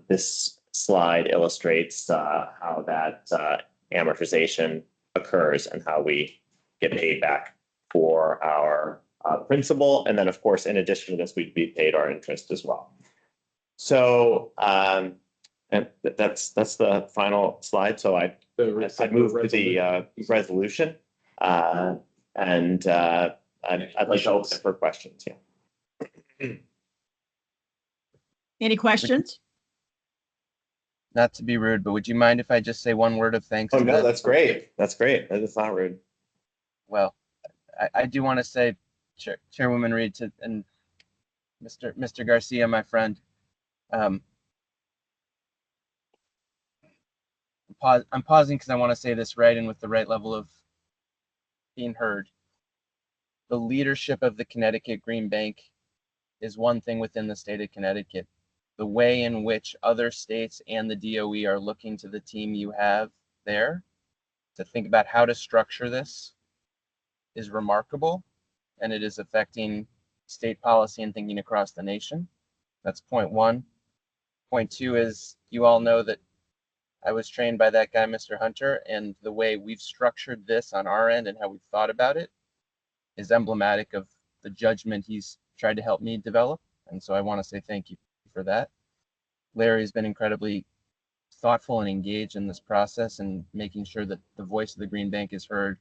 this slide illustrates how that amortization occurs and how we get paid back for our principal. And then, of course, in addition to this, we'd be paid our interest as well. So and that's the final slide. So I move to the resolution, and I'd like to open it for questions. Yeah. Any questions? Not to be rude, but would you mind if I just say one word of thanks? Oh to no, the- that's great. That's great. That is not rude. Well, I do want to say, Chairwoman Reed and Mr. Garcia, my friend, I'm pausing because I want to say this right and with the right level of being heard. The leadership of the Connecticut Green Bank is one thing within the state of Connecticut. The way in which other states and the DOE are looking to the team you have there to think about how to structure this is remarkable, and it is affecting state policy and thinking across the nation. That's point one. Point two is you all know that I was trained by that guy, Mr. Hunter, and the way we've structured this on our end and how we've thought about it is emblematic of the judgment he's tried to help me develop. And so I want to say thank you for that. Larry has been incredibly thoughtful and engaged in this process and making sure that the voice of the Green Bank is heard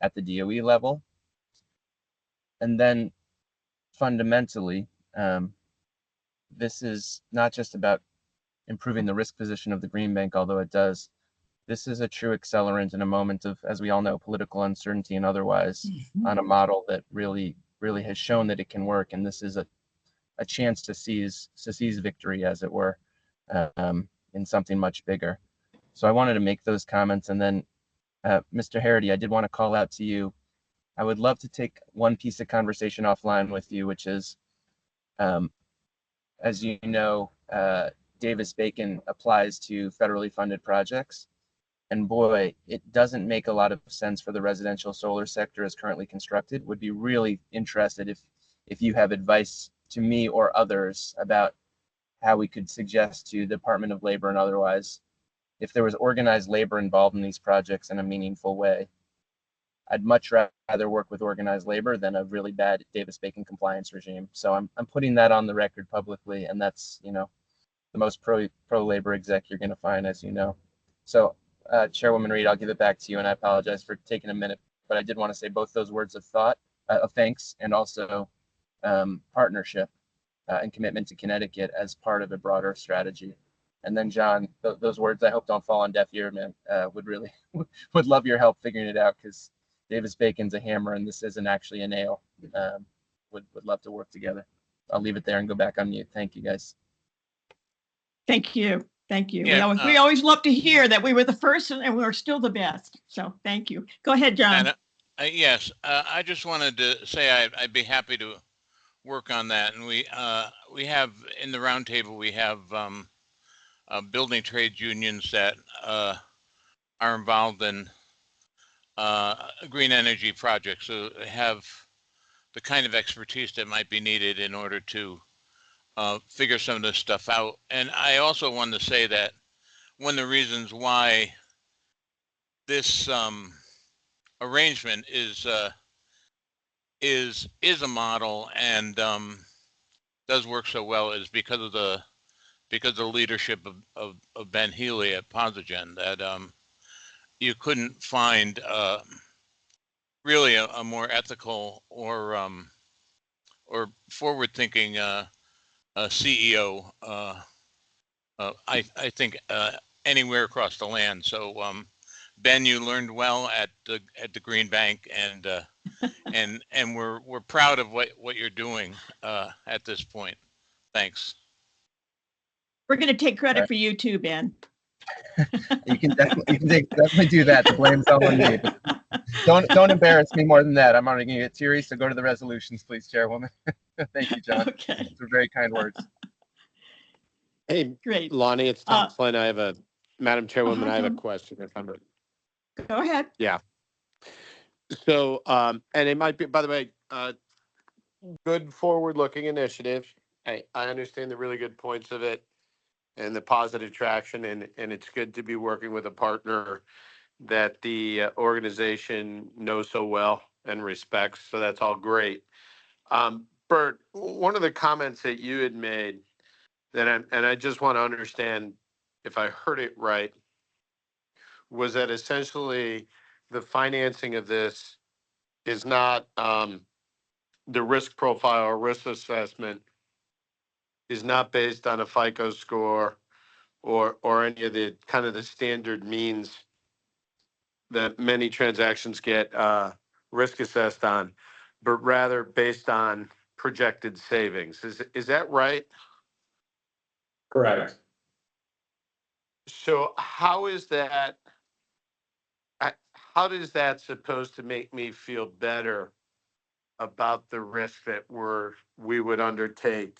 at the DOE level. And then fundamentally, this is not just about improving the risk position of the Green Bank, although it does. This is a true accelerant in a moment of, as we all know, political uncertainty and otherwise, on a model that really has shown that it can work. And this is a chance to seize victory, as it were, in something much bigger. So I wanted to make those comments. And then, Mr. Harity, I did want to call out to you. I would love to take one piece of conversation offline with you, which is, as you know, Davis-Bacon applies to federally funded projects. And boy, it doesn't make a lot of sense for the residential solar sector as currently constructed. Would be really interested if you have advice to me or others about how we could suggest to the Department of Labor and otherwise, if there was organized labor involved in these projects in a meaningful way. I'd much rather work with organized labor than a really bad Davis-Bacon compliance regime. So I'm putting that on the record publicly, and that's, you know, the most pro labor exec you're going to find, as you know. So, Chairwoman Reed, I'll give it back to you, and I apologize for taking a minute, but I did want to say both those words of thought, of thanks, and also partnership and commitment to Connecticut as part of a broader strategy. And then, John, those words I hope don't fall on deaf ear, man. Would love your help figuring it out, because Davis-Bacon's a hammer and this isn't actually a nail. Would love to work together. I'll leave it there and go back on mute. Thank you, guys. Thank you. Thank you. Yeah, We always love to hear that we were the first and we're still the best. So thank you. Go ahead, John. And, yes, I just wanted to say I'd be happy to work on that. And we have in the roundtable, we have building trades unions that are involved in green energy projects. So they have the kind of expertise that might be needed in order to figure some of this stuff out. And I also wanted to say that one of the reasons why this arrangement is a model and does work so well is because of the leadership of Ben Healy at Posigen, that you couldn't find really a more ethical or forward-thinking CEO, I think, anywhere across the land. So Ben, you learned well at the Green Bank, and we're proud of what you're doing at this point. Thanks. We're going to take credit for you too, Ben. You can definitely do that. The blame's all on me. But don't embarrass me more than that. I'm already going to get teary. So go to the resolutions, please, Chairwoman. Thank you, John. Okay, Those are very kind words. Hey, great. Lonnie, it's Tom Flynn. Madam Chairwoman, I have a Tom. question if I'm. Go ahead. Yeah. So, and it might be, by the way, good forward-looking initiative. I understand the really good points of it and the positive traction, and it's good to be working with a partner that the organization knows so well and respects. So that's all great. Bert, one of the comments that you had made and I just want to understand if I heard it right, was that essentially the financing of this is not the risk profile or risk assessment is not based on a FICO score or any of the kind of the standard means that many transactions get risk assessed on, but rather based on projected savings. Is that right? Correct. So how is that? How does that supposed to make me feel better about the risk that we would undertake?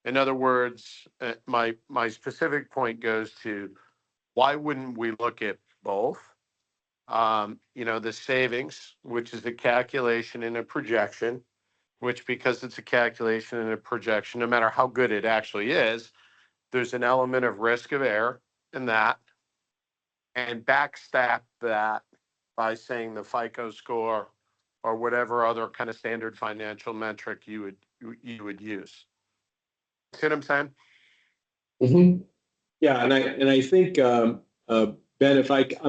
In other words, my specific point goes to why wouldn't we look at both? The savings, which is a calculation and a projection, which because it's a calculation and a projection, no matter how good it actually is, there's an element of risk of error in that, and backstop that by saying the FICO score or whatever other kind of standard financial metric you would use. See what I'm saying? Mm-hmm. Yeah, and I think Ben, I'm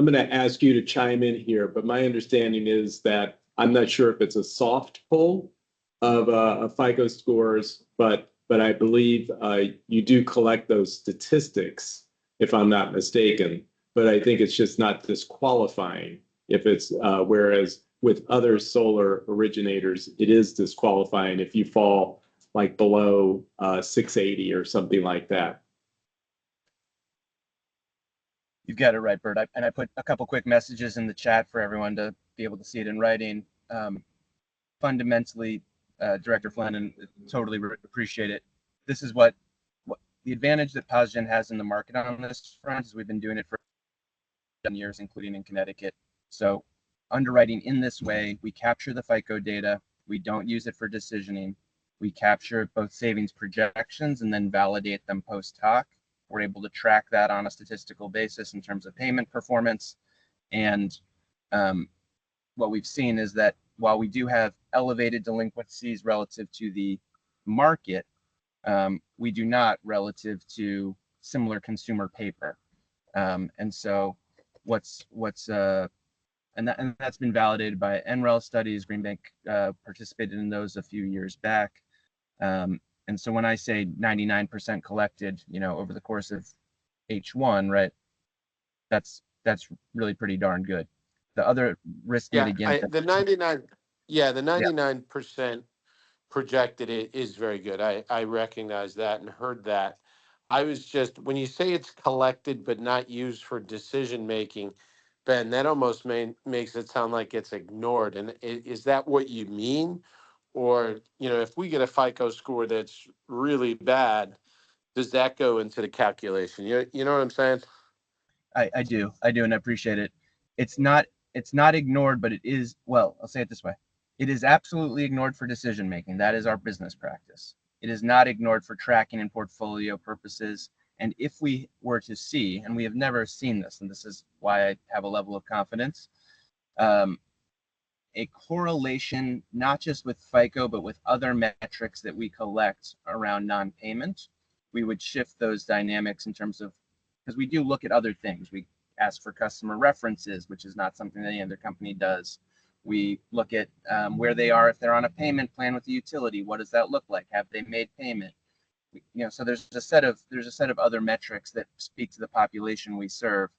going to ask you to chime in here, but my understanding is that I'm not sure if it's a soft pull of FICO scores, but I believe you do collect those statistics, if I'm not mistaken. But I think it's just not disqualifying if it's whereas with other solar originators, it is disqualifying if you fall like below 680 or something like that. You've got it right, Bert. I put a couple quick messages in the chat for everyone to be able to see it in writing. Fundamentally, Director Flynn, and totally appreciate it. This is what the advantage that PosGen has in the market on this front is we've been doing it for 10 years, including in Connecticut. So underwriting in this way, we capture the FICO data. We don't use it for decisioning. We capture both savings projections and then validate them post hoc. We're able to track that on a statistical basis in terms of payment performance. And what we've seen is that while we do have elevated delinquencies relative to the market, we do not relative to similar consumer paper. And so and that's been validated by NREL studies. Green Bank participated in those a few years back. And so when I say 99% collected, over the course of H1, right, that's really pretty darn good. The other risk mitigant, the 99% projected is very good. I recognize that and heard that. I was just, when you say it's collected but not used for decision making, Ben, that almost makes it sound like it's ignored. And is that what you mean? Or, if we get a FICO score that's really bad, does that go into the calculation? You know what I'm saying? I do, and I appreciate it. It's not ignored, but it is, well, I'll say it this way. It is absolutely ignored for decision making. That is our business practice. It is not ignored for tracking and portfolio purposes. And if we were to see, and we have never seen this, and this is why I have a level of confidence, a correlation, not just with FICO, but with other metrics that we collect around non-payment, we would shift those dynamics in terms of, because we do look at other things. We ask for customer references, which is not something that any other company does. We look at where they are if they're on a payment plan with the utility. What does that look like? Have they made payment? So there's a set of other metrics that speak to the population we serve.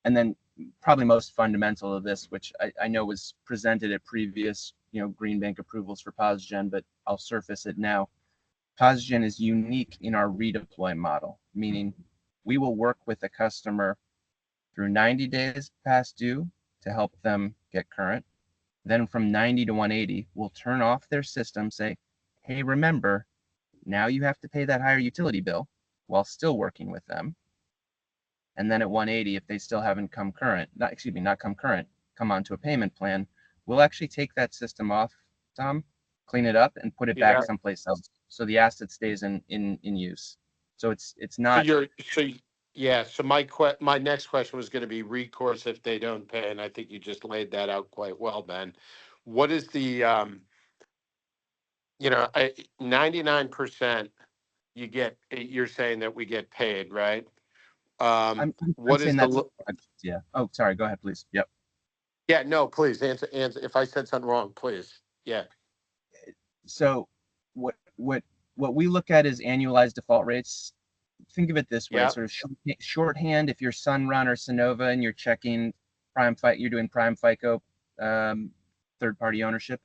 And then probably most fundamental of this, which I know was presented at previous Green Bank approvals for PosGen, but I'll surface it now. PosGen is unique in our redeploy model, meaning We will work with the customer through 90 days past due to help them get current. Then from 90 to 180, we'll turn off their system, say, hey, remember, now you have to pay that higher utility bill while still working with them. And then at 180, if they still haven't come current, not come current, come onto a payment plan, we'll actually take that system off, Tom, clean it up and put it back someplace else. So the asset stays in use. So it's not. So my next question was going to be recourse if they don't pay, and I think you just laid that out quite well, Ben. What is the 99% you're saying that we get paid, right? I'm What is saying the yeah. Oh, sorry. Go ahead, please. Yep. Yeah, no, please answer. If I said something wrong, please. Yeah. So what we look at is annualized default rates. Think of it this way, sort of shorthand. If you're Sunrun or Sonova and you're checking you're doing prime FICO, third-party ownership,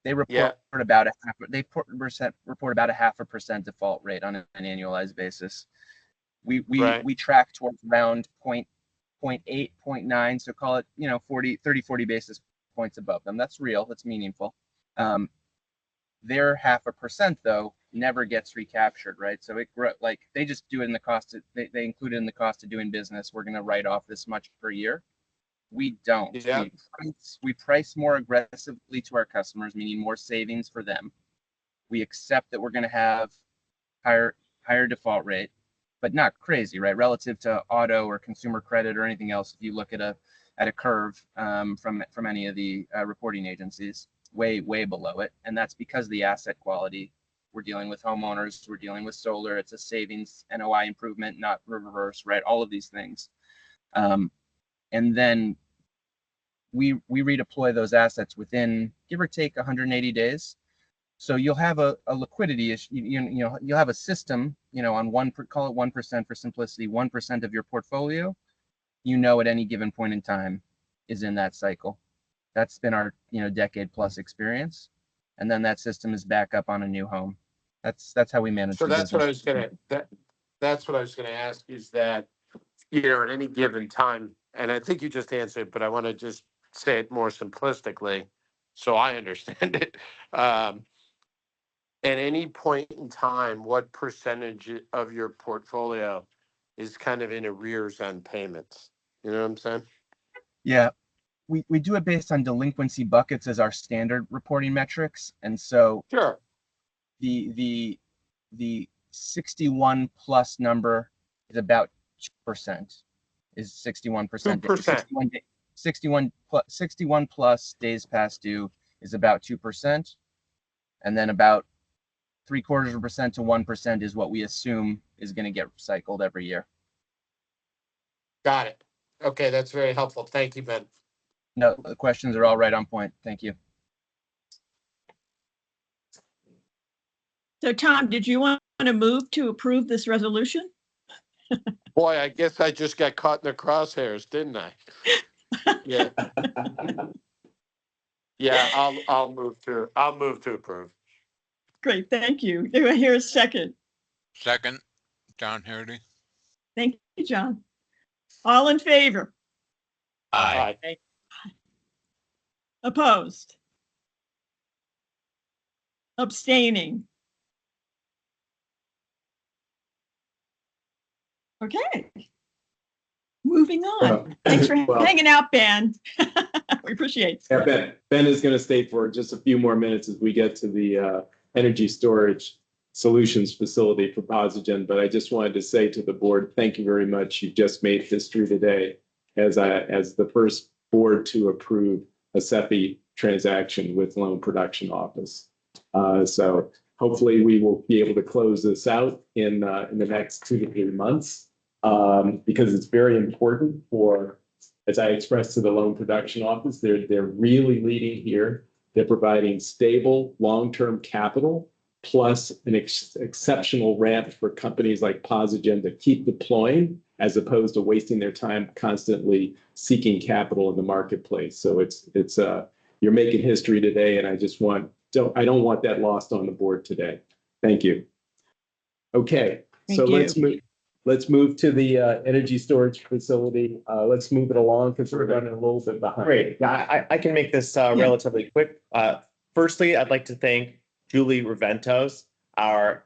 they report about report about a 0.5% default rate on an annualized basis. We track towards around 0.8, 0.9, so call it 40 basis points above them. That's real. That's meaningful. Their 0.5% though never gets recaptured, right? So they just do it in the cost. They include it in the cost of doing business. We're going to write off this much per year. We don't. Yeah. We price more aggressively to our customers, meaning more savings for them. We accept that we're going to have higher default rate, but not crazy, right? Relative to auto or consumer credit or anything else. If you look at a curve from any of the reporting agencies, way below it, and that's because the asset quality. We're dealing with homeowners, we're dealing with solar. It's a savings NOI improvement, not reverse, right? All of these things, and then we redeploy those assets within give or take 180 days. So you'll have a liquidity issue. You'll have a system. On call it 1% for simplicity, 1% of your portfolio. At any given point in time is in that cycle. That's been our decade plus experience, and then that system is back up on a new home. That's how we manage. So that's what I was gonna that's what I was gonna ask is that at any given time, and I think you just answered, but I want to just say it more simplistically so I understand it. At any point in time, what percentage of your portfolio is kind of in arrears on payments? You know what I'm saying? Yeah. We do it based on delinquency buckets as our standard reporting metrics. And so the 61 plus number is about 2%, is 61%. 2%. 61 plus days past due is about 2%. And then about 0.75% to 1% is what we assume is going to get recycled every year. Got it. Okay, that's very helpful. Thank you, Ben. No, the questions are all right on point. Thank you. So Tom, did you want to move to approve this resolution? Boy, I guess I just got caught in the crosshairs, didn't I? Yeah. Yeah, I'll move to approve. Great, thank you. Do I hear a second? Second, John Hardy. Thank you, John. All in favor? Aye. Opposed? Abstaining? Okay. Moving on. Thanks for hanging out, Ben. We appreciate it. Yeah, Ben is going to stay for just a few more minutes as we get to the energy storage solutions facility for Posigen. But I just wanted to say to the board, thank you very much. You just made history today as the first board to approve a SEPI transaction with Loan Production Office. So hopefully we will be able to close this out in the next 2 to 3 months because it's very important for, as I expressed to the Loan Production Office, they're really leading here. They're providing stable long-term capital plus an exceptional ramp for companies like Posigen to keep deploying as opposed to wasting their time constantly seeking capital in the marketplace. So it's you're making history today, and I don't want that lost on the board today. Thank you. Okay, let's move. let's move to the energy storage facility. Let's move it along because we're running a little bit behind. Great. Yeah, I can make this relatively quick. Firstly, I'd like to thank Julie Reventos, our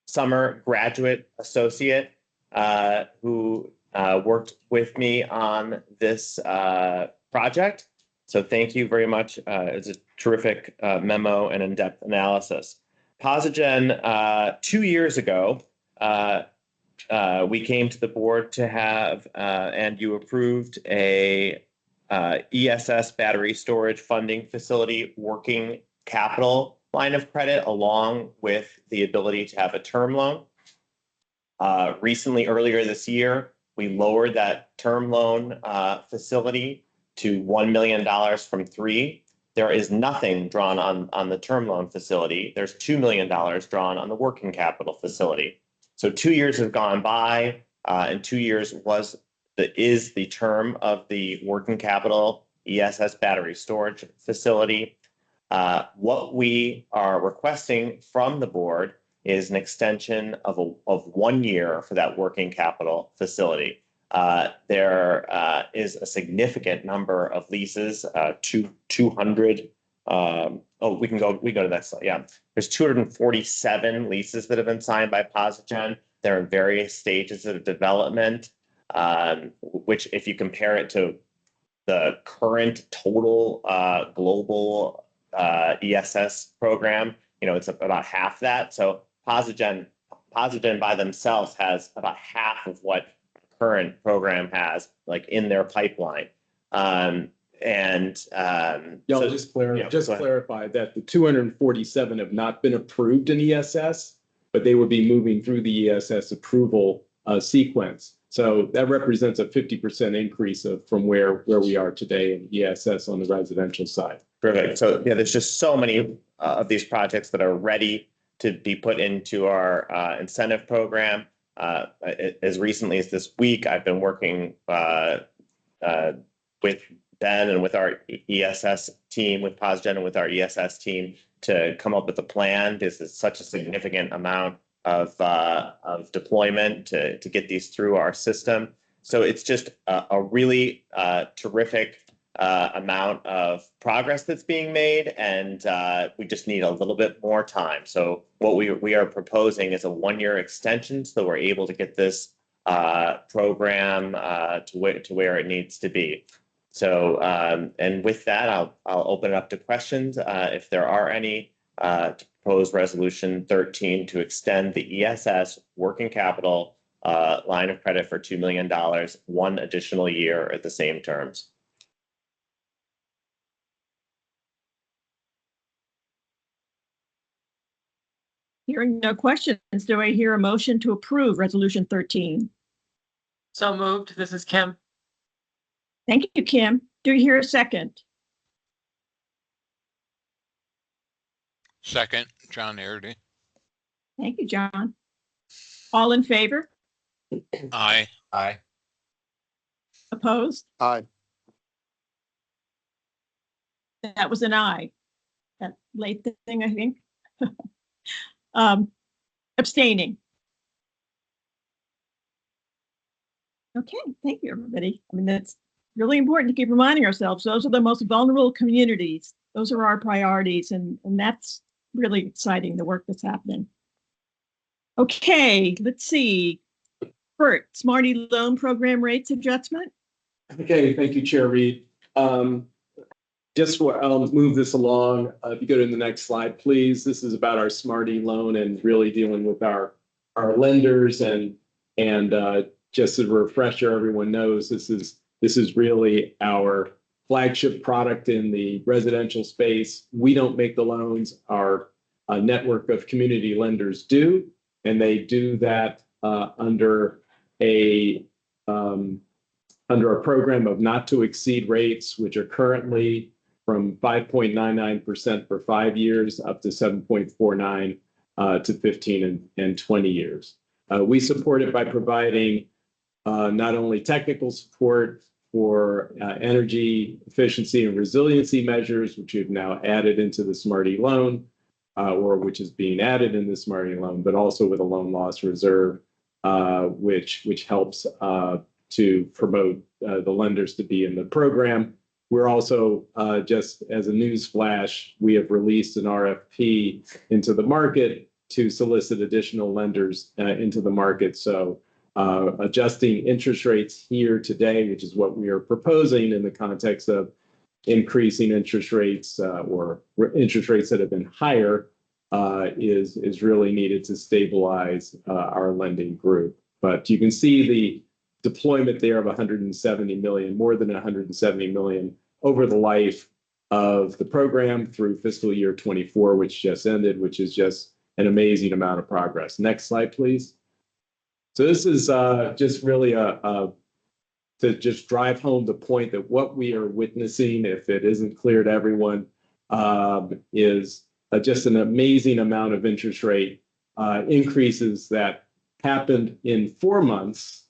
summer graduate associate, who worked with me on this project. So thank you very much. It's a terrific memo and in-depth analysis. Posigen, 2 years ago, we came to the board to have, and you approved a ESS battery storage funding facility working capital line of credit, along with the ability to have a term loan. Recently, earlier this year, we lowered that term loan facility to $1 million from $3 million. There is nothing drawn on the term loan facility. There's $2 million drawn on the working capital facility. So 2 years have gone by, and 2 years is the term of the working capital ESS battery storage facility. What we are requesting from the board is an extension of 1 year for that working capital facility. There is a significant number of leases, 200. We go to the next slide. Yeah, there's 247 leases that have been signed by Posigen. They're in various stages of development, which if you compare it to the current total global ESS program, it's about half that. So Posigen by themselves has about half of what current program has like in their pipeline. Just clarify that the 247 have not been approved in ESS, but they would be moving through the ESS approval sequence. So that represents a 50% increase from where we are today in ESS on the residential side. Perfect. So there's just so many of these projects that are ready to be put into our incentive program. As recently as this week, I've been working with Ben and with our ESS team, with Posigen and with our ESS team to come up with a plan. This is such a significant amount of deployment to get these through our system. So it's just a really terrific amount of progress that's being made, and we just need a little bit more time. So what we are proposing is a 1 year extension, so we're able to get this program to where it needs to be. So and with that, I'll open it up to questions if there are any. To propose resolution 13 to extend the ESS working capital line of credit for $2 million, 1 additional year at the same terms. Hearing no questions, do I hear a motion to approve Resolution 13? So moved. This is Kim. Thank you, Kim. Do you hear a second? Second, John Hardy. Thank you, John. All in favor? Aye. Aye. Opposed? Aye. That was an aye. That late thing, I think. Abstaining. Okay, thank you, everybody. I mean, that's really important to keep reminding ourselves. Those are the most vulnerable communities. Those are our priorities, and that's really exciting, the work that's happening. Okay, let's see. Bert, Smarty Loan Program rates adjustment. Okay, thank you, Chair Reed. I'll move this along. If you go to the next slide, please. This is about our Smarty loan and really dealing with our lenders and just as a refresher, everyone knows this is really our flagship product in the residential space. We don't make the loans. Our network of community lenders do, and they do that under a program of not to exceed rates, which are currently from 5.99% for 5 years up to 7.49 to 15 and 20 years. We support it by providing not only technical support for energy efficiency and resiliency measures, which we've now added into the Smarty loan, or which is being added in the Smarty loan, but also with a loan loss reserve which helps to promote the lenders to be in the program. We're also, just as a news flash, we have released an RFP into the market to solicit additional lenders into the market. So adjusting interest rates here today, which is what we are proposing in the context of increasing interest rates or interest rates that have been higher, is really needed to stabilize our lending group. But you can see the deployment there of 170 million, more than 170 million over the life of the program through fiscal year 24, which just ended, which is just an amazing amount of progress. Next slide, please. So this is just really to just drive home the point that what we are witnessing, if it isn't clear to everyone, is just an amazing amount of interest rate increases that happened in 4 months.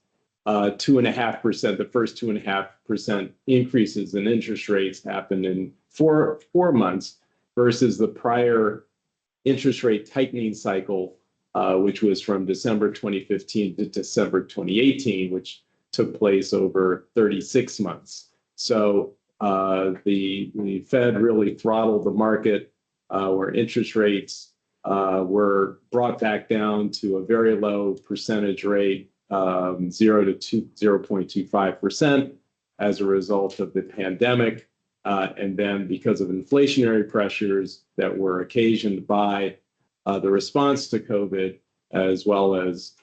2.5%, the first 2.5% increases in interest rates happened in four months versus the prior interest rate tightening cycle, which was from December 2015 to December 2018, which took place over 36 months. So the Fed really throttled the market where interest rates were brought back down to a very low percentage rate, 0.25% as a result of the pandemic. And then because of inflationary pressures that were occasioned by the response to COVID, as well as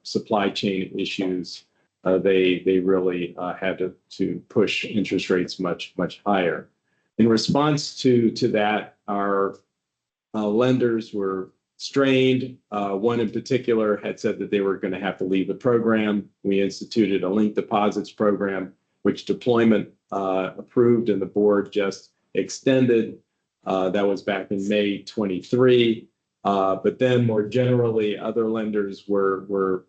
supply chain issues, they really had to push interest rates much higher. In response to that, our lenders were strained. One in particular had said that they were going to have to leave the program. We instituted a linked deposits program, which deployment approved and the board just extended. That was back in May 23. But then more generally, other lenders were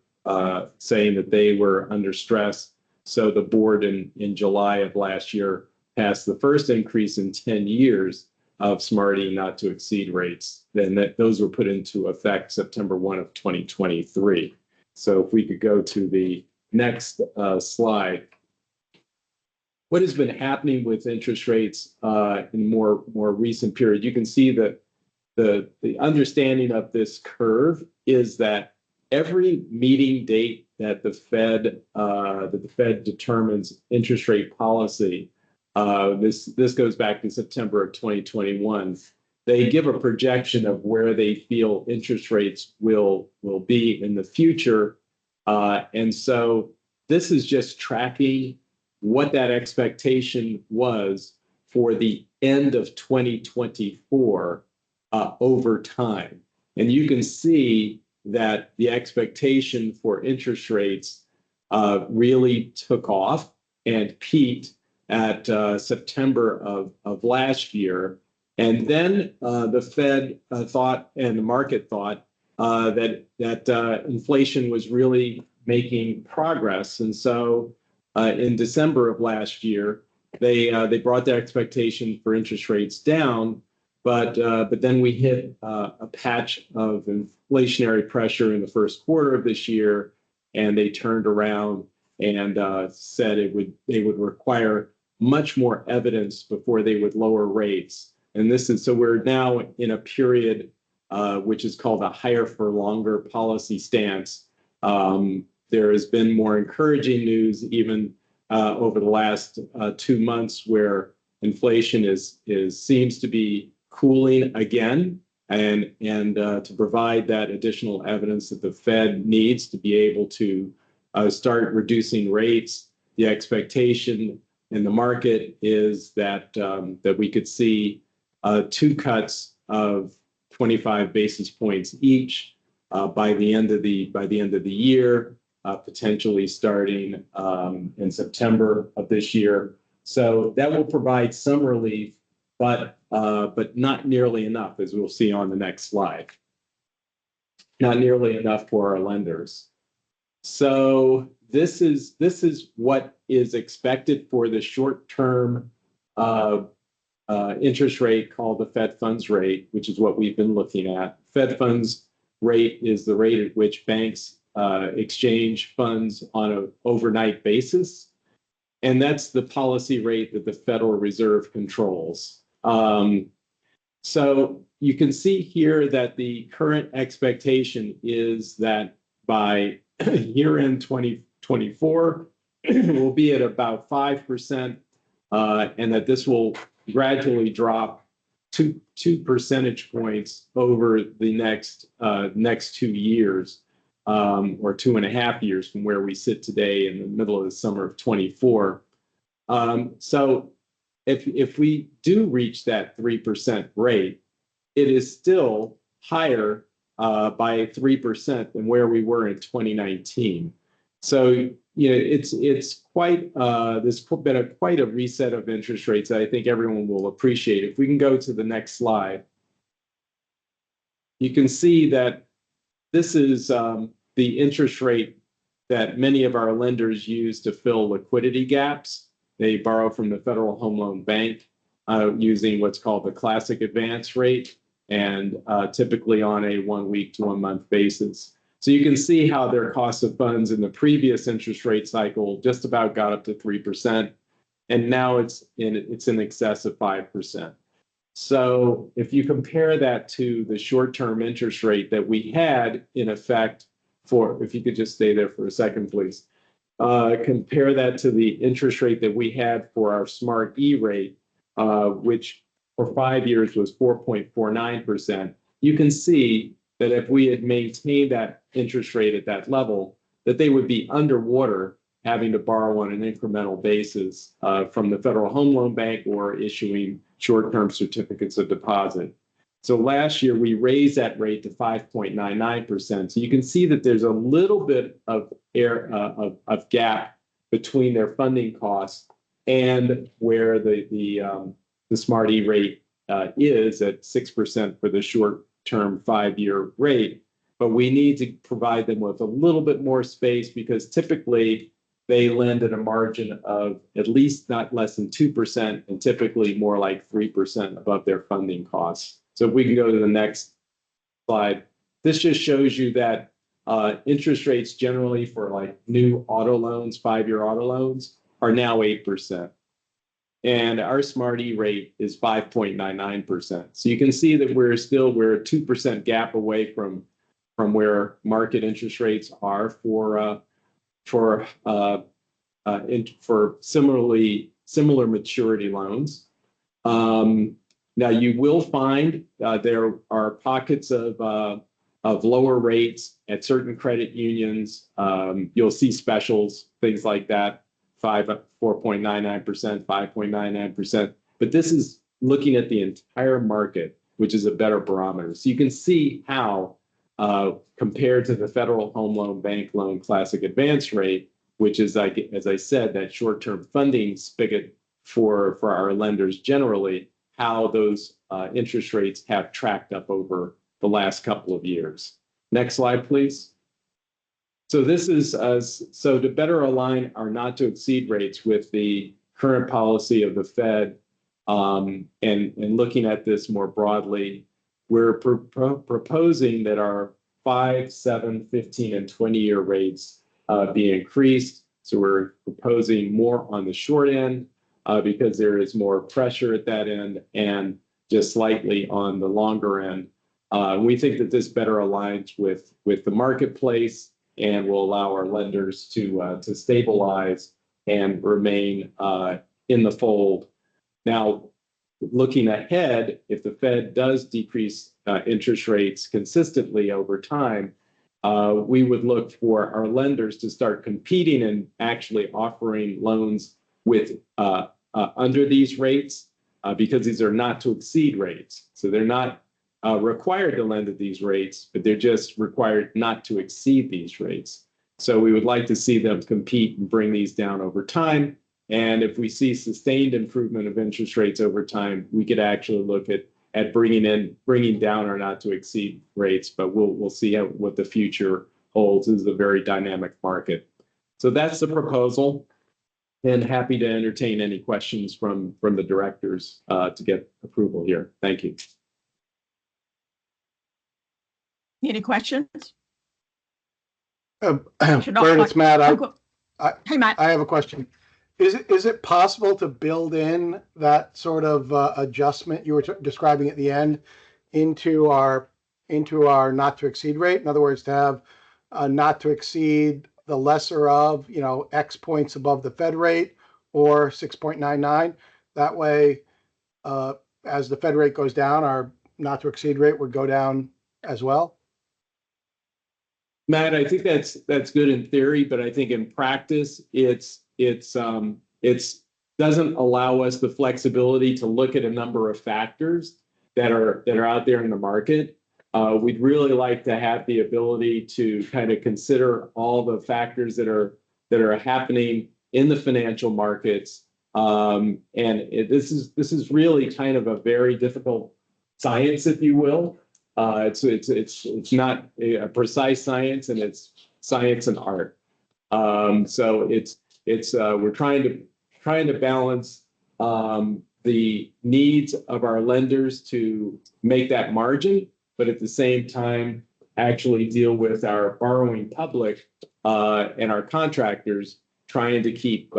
saying that they were under stress. So the board in July of last year passed the first increase in 10 years of Smarty not to exceed rates. Then those were put into effect September 1 of 2023. So if we could go to the next slide. What has been happening with interest rates in more recent period? You can see that the understanding of this curve is that every meeting date that the Fed determines interest rate policy, this goes back to September of 2021. They give a projection of where they feel interest rates will be in the future, and so this is just tracking what that expectation was for the end of 2024 over time, and you can see that the expectation for interest rates really took off and peaked at September of last year. And then the Fed thought and the market thought that inflation was really making progress. And so in December of last year, they brought their expectation for interest rates down. But then we hit a patch of inflationary pressure in the first quarter of this year, and they turned around and said they would require much more evidence before they would lower rates. And so we're now in a period which is called a higher for longer policy stance. There has been more encouraging news even over the last 2 months where inflation seems to be cooling again, and to provide that additional evidence that the Fed needs to be able to start reducing rates. The expectation in the market is that we could see 2 cuts of 25 basis points each by the end of the year, potentially starting in September of this year. So that will provide some relief, but not nearly enough, as we'll see on the next slide. Not nearly enough for our lenders. So this is what is expected for the short-term interest rate called the Fed funds rate, which is what we've been looking at. Fed funds rate is the rate at which banks exchange funds on an overnight basis. And that's the policy rate that the Federal Reserve controls. So you can see here that the current expectation is that by year-end 2024, we'll be at about 5%, and that this will gradually drop two percentage points over the next 2 years, or 2.5 years from where we sit today in the middle of the summer of 24. So if we do reach that 3% rate, it is still higher by 3% than where we were in 2019. So it's quite there's been quite a reset of interest rates that I think everyone will appreciate. If we can go to the next slide, you can see that this is the interest rate that many of our lenders use to fill liquidity gaps. They borrow from the Federal Home Loan Bank using what's called the classic advance rate, and typically on a 1 week to 1 month basis. So you can see how their cost of funds in the previous interest rate cycle just about got up to 3%, and now it's in excess of 5%. So if you compare that to the short-term interest rate that we had in effect for, if you could just stay there for a second, please. Compare that to the interest rate that we had for our Smart E rate, which for 5 years was 4.49%. You can see that if we had maintained that interest rate at that level, that they would be underwater having to borrow on an incremental basis from the Federal Home Loan Bank or issuing short-term certificates of deposit. So last year, we raised that rate to 5.99%. So you can see that there's a little bit of gap between their funding costs and where the Smart E rate is at 6% for the short-term 5-year rate. But we need to provide them with a little bit more space because typically they lend at a margin of at least not less than 2% and typically more like 3% above their funding costs. So if we can go to the next slide, this just shows you that interest rates generally for like new auto loans, 5-year auto loans, are now 8%. And our Smart E rate is 5.99%. So you can see that we're a 2% gap away from where market interest rates are for similar maturity loans. Now you will find there are pockets of lower rates at certain credit unions. You'll see specials, things like that, 4.99%, 5.99%. But this is looking at the entire market, which is a better barometer. So you can see how, compared to the Federal Home Loan Bank Loan Classic Advance rate, which is, as I said, that short-term funding spigot for our lenders generally, how those interest rates have tracked up over the last couple of years. Next slide, please. So this is so to better align our not to exceed rates with the current policy of the Fed, and looking at this more broadly, we're proposing that our 5, 7, 15, and 20-year rates be increased. So we're proposing more on the short end because there is more pressure at that end, and just slightly on the longer end. We think that this better aligns with the marketplace and will allow our lenders to stabilize and remain in the fold. Now, looking ahead, if the Fed does decrease interest rates consistently over time, we would look for our lenders to start competing and actually offering loans with under these rates because these are not to exceed rates. So they're not required to lend at these rates, but they're just required not to exceed these rates. So we would like to see them compete and bring these down over time. And if we see sustained improvement of interest rates over time, we could actually look at bringing down our not to exceed rates, but we'll see what the future holds. This is a very dynamic market. So that's the proposal, and happy to entertain any questions from the directors to get approval here. Thank you. Any questions? Should all- Bert, it's Matt. Hey, Matt. I have a question. Is it possible to build in that sort of adjustment you were describing at the end into our not to exceed rate? In other words, to have not to exceed the lesser of, X points above the Fed rate or 6.99. That way, as the Fed rate goes down, our not to exceed rate would go down as well. Matt, I think that's good in theory, but I think in practice, it's doesn't allow us the flexibility to look at a number of factors that are out there in the market. We'd really like to have the ability to kind of consider all the factors that are happening in the financial markets. This is really kind of a very difficult science, if you will. It's not a precise science, and it's science and art. So we're trying to balance the needs of our lenders to make that margin, but at the same time actually deal with our borrowing public and our contractors, trying to keep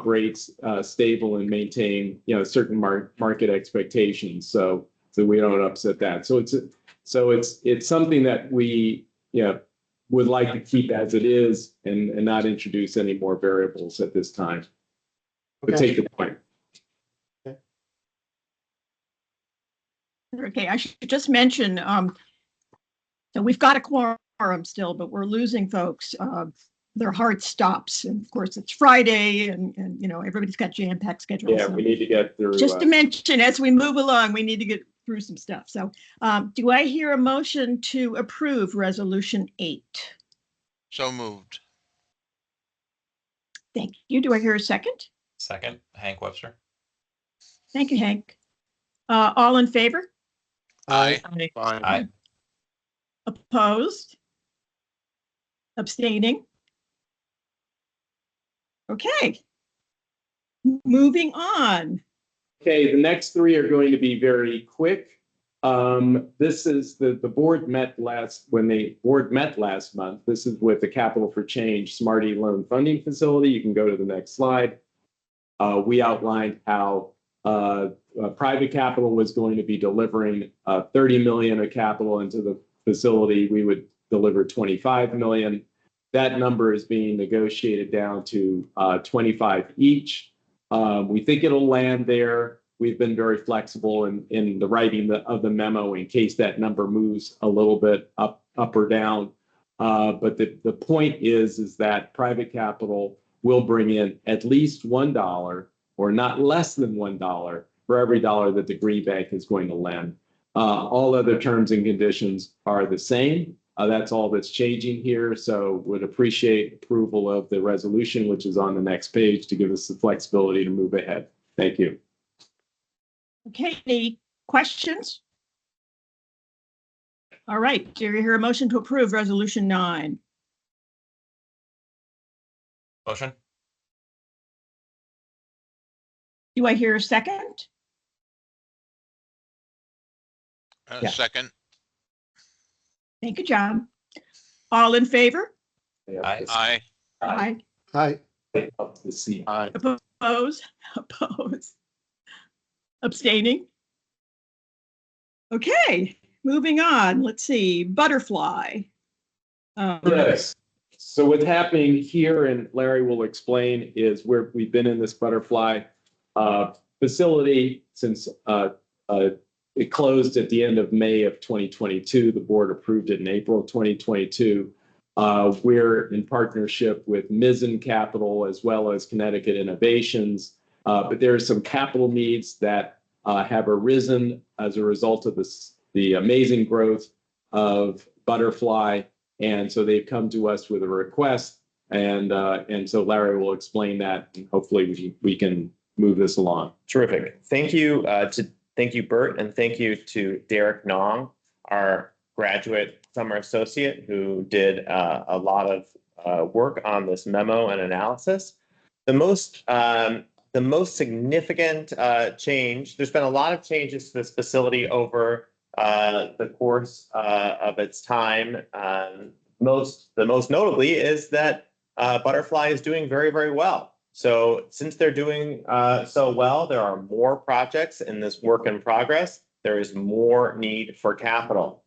rates stable and maintain certain market expectations, so we don't upset that. So it's something that we would like to keep as it is and not introduce any more variables at this time. But take the point. Okay, I should just mention, so we've got a quorum still, but we're losing folks. Their heart stops, and of course it's Friday, and everybody's got jam-packed schedules. Yeah, so we need to get through. Just to mention, as we move along, we need to get through some stuff. So, do I hear a motion to approve Resolution 8? So moved. Thank you. Do I hear a second? Second, Hank Webster. Thank you, Hank. All in favor? Aye. Fine. Aye. Opposed? Abstaining? Okay. Moving on. Okay, the next three are going to be very quick. This is the board met last month. This is with the Capital for Change Smarty Loan Funding Facility. You can go to the next slide. We outlined how private capital was going to be delivering 30 million of capital into the facility. We would deliver 25 million. That number is being negotiated down to 25 each. We think it'll land there. We've been very flexible in the writing of the memo in case that number moves a little bit up or down. But the point is that private capital will bring in at least $1 or not less than $1 for every dollar that the Green Bank is going to lend. All other terms and conditions are the same. That's all that's changing here. So would appreciate approval of the resolution, which is on the next page, to give us the flexibility to move ahead. Thank you. Okay, any questions? All right, do you hear a motion to approve Resolution 9? Motion. Do I hear a second? Yeah. Second. Thank you, John. All in favor? Aye. Aye. Aye. Aye. Aye. Oppose? Oppose. Abstaining? Okay, moving on. Let's see, Butterfly. Yes. So what's happening here, and Larry will explain, is where we've been in this Butterfly facility since it closed at the end of May of 2022. The board approved it in April of 2022. We're in partnership with Mizzen Capital as well as Connecticut Innovations. But there are some capital needs that have arisen as a result of the amazing growth of Butterfly. And so they've come to us with a request. And so Larry will explain that, and hopefully we can move this along. Terrific. Thank you, Bert, and thank you to Derek Nong, our graduate summer associate, who did a lot of work on this memo and analysis. The most significant change, there's been a lot of changes to this facility over the course of its time. the most notably is that Butterfly is doing very, very well. So since they're doing so well, there are more projects in this work in progress. There is more need for capital.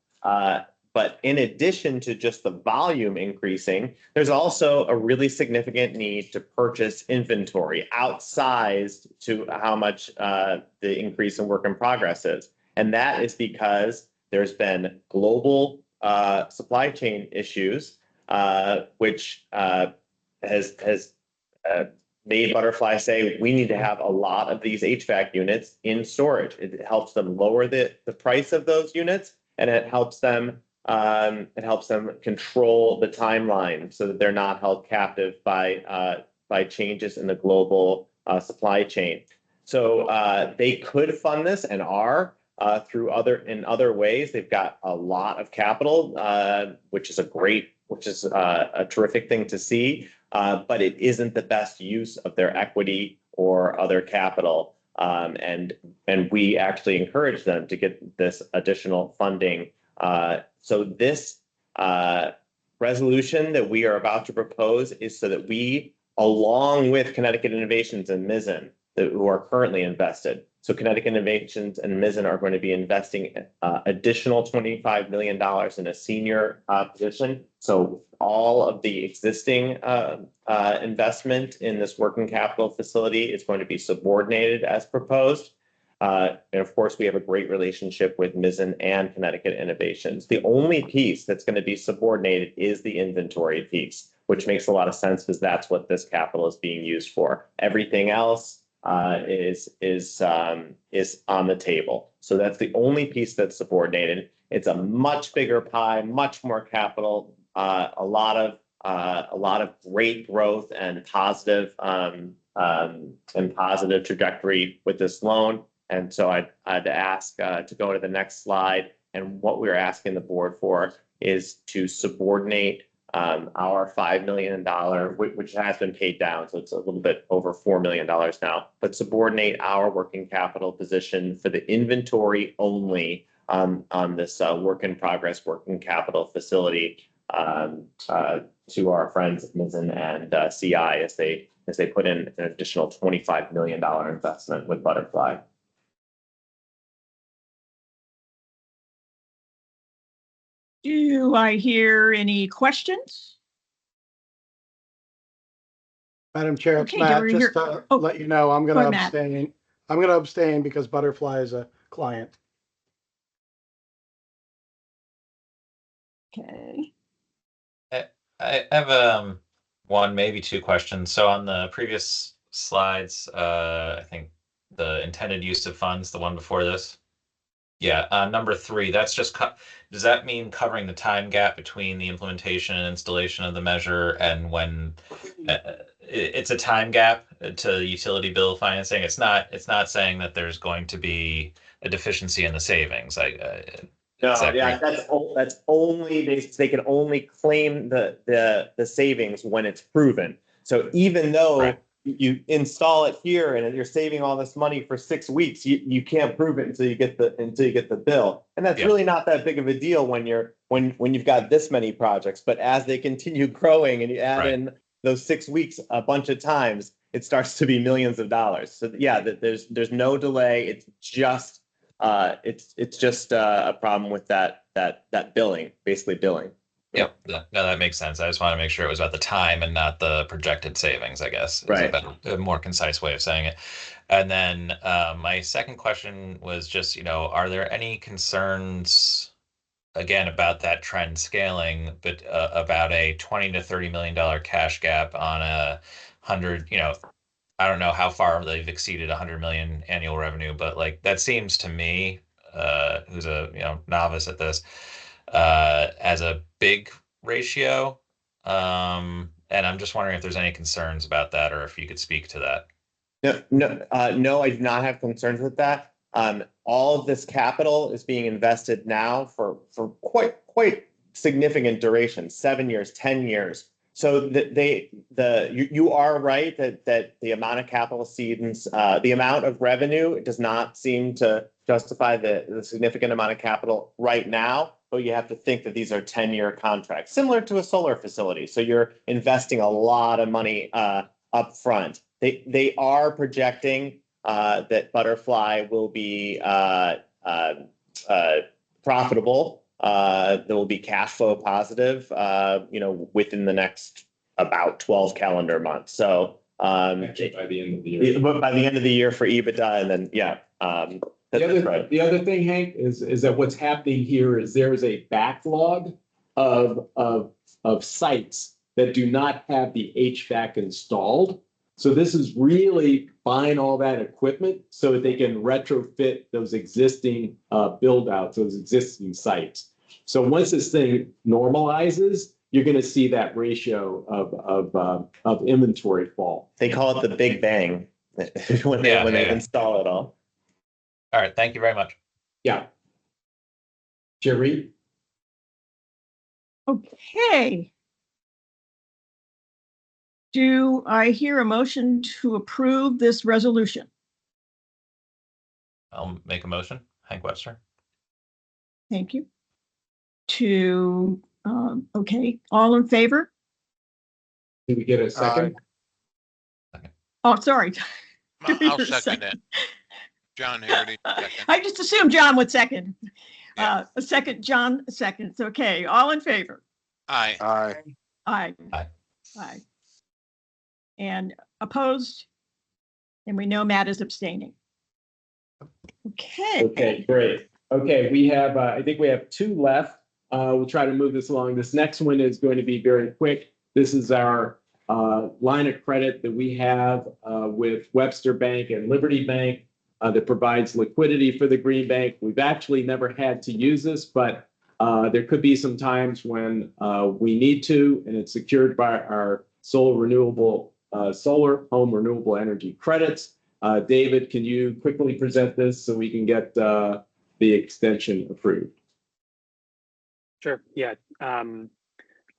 But in addition to just the volume increasing, there's also a really significant need to purchase inventory outsized to how much the increase in work in progress is. And that is because there's been global supply chain issues, which has made Butterfly say we need to have a lot of these HVAC units in storage. It helps them lower the price of those units, and it helps them control the timeline so that they're not held captive by changes in the global supply chain. So they could fund this and are through other ways. They've got a lot of capital, which is a terrific thing to see. But it isn't the best use of their equity or other capital. And we actually encourage them to get this additional funding. So this resolution that we are about to propose is so that we, along with Connecticut Innovations and Mizzen, who are currently invested. So Connecticut Innovations and Mizzen are going to be investing additional $25 million in a senior position. So all of the existing investment in this working capital facility is going to be subordinated as proposed. And of course, we have a great relationship with Mizzen and Connecticut Innovations. The only piece that's going to be subordinated is the inventory piece, which makes a lot of sense because that's what this capital is being used for. Everything else is on the table. So that's the only piece that's subordinated. It's a much bigger pie, much more capital, a lot of great growth and positive trajectory with this loan. And so I'd ask to go to the next slide. And what we're asking the board for is to subordinate our $5 million, which has been paid down, so it's a little bit over $4 million now, but subordinate our working capital position for the inventory only on this work in progress working capital facility to our friends at Mizzen and CI as they put in an additional $25 million investment with Butterfly. Do I hear any questions? Madam Chair, it's Okay, Matt, we're just here. to Oh, let you know, I'm go going to ahead, Matt. abstain. I'm going to abstain because Butterfly is a client. Okay. I have one, maybe two questions. So on the previous slides, I think the intended use of funds, the one before this. Yeah, number 3, that's just does that mean covering the time gap between the implementation and installation of the measure and when it's a time gap to utility bill financing? It's not saying that there's going to be a deficiency in the savings. No, yeah, that's only they can only claim the savings when it's proven. So even though Right. you install it here and you're saving all this money for 6 weeks, you can't prove it until you get the bill. And that's really not that big of a deal when you've got this many projects. But as they continue growing and you add in those 6 weeks a bunch of times, it starts to be millions of dollars. So yeah, there's no delay. It's just a problem with that billing, basically billing. Yep. No, that makes sense. I just want to make sure it was about the time and not the projected savings, I guess. Right. A more concise way of saying it. And then my second question was just, are there any concerns, again, about that trend scaling, but about a $20 to $30 million cash gap on 100, I don't know how far they've exceeded 100 million annual revenue, but like that seems to me, who's a novice at this, as a big ratio. And I'm just wondering if there's any concerns about that, or if you could speak to that. No, I do not have concerns with that. All of this capital is being invested now for quite significant duration, 7 years, 10 years. So you are right that the amount of capital seeds, the amount of revenue does not seem to justify the significant amount of capital right now. but you have to think that these are 10-year contracts, similar to a solar facility. So you're investing a lot of money up front. They are projecting that Butterfly will be profitable. There will be cash flow positive, within the next about 12 calendar months. So By the end of the year. but by the end of the year for EBITDA, and then The other thing, Hank, is that what's happening here is there's a backlog of sites that do not have the HVAC installed. So this is really buying all that equipment so that they can retrofit those existing build outs, those existing sites. So once this thing normalizes, you're going to see that ratio of inventory fall. They call it the Big Bang when they install it all. All right, thank you very much. Yeah. Jerry? Okay. Do I hear a motion to approve this resolution? I'll make a motion. Hank Webster. Thank you. Okay, all in favor? Did we get a second? Oh, sorry. I'll second it. John Harity, second. I just assumed John would second. Yeah. A second, John, a second. Okay, all in favor? Aye. Aye. Aye. Aye. And opposed? And we know Matt is abstaining. Okay. Okay, great. Okay, we have, I think we have two left. We'll try to move this along. This next one is going to be very quick. This is our line of credit that we have with Webster Bank and Liberty Bank that provides liquidity for the Green Bank. We've actually never had to use this, but there could be some times when we need to, and it's secured by our solar home renewable energy credits. David, can you quickly present this so we can get the extension approved? Sure. Yeah.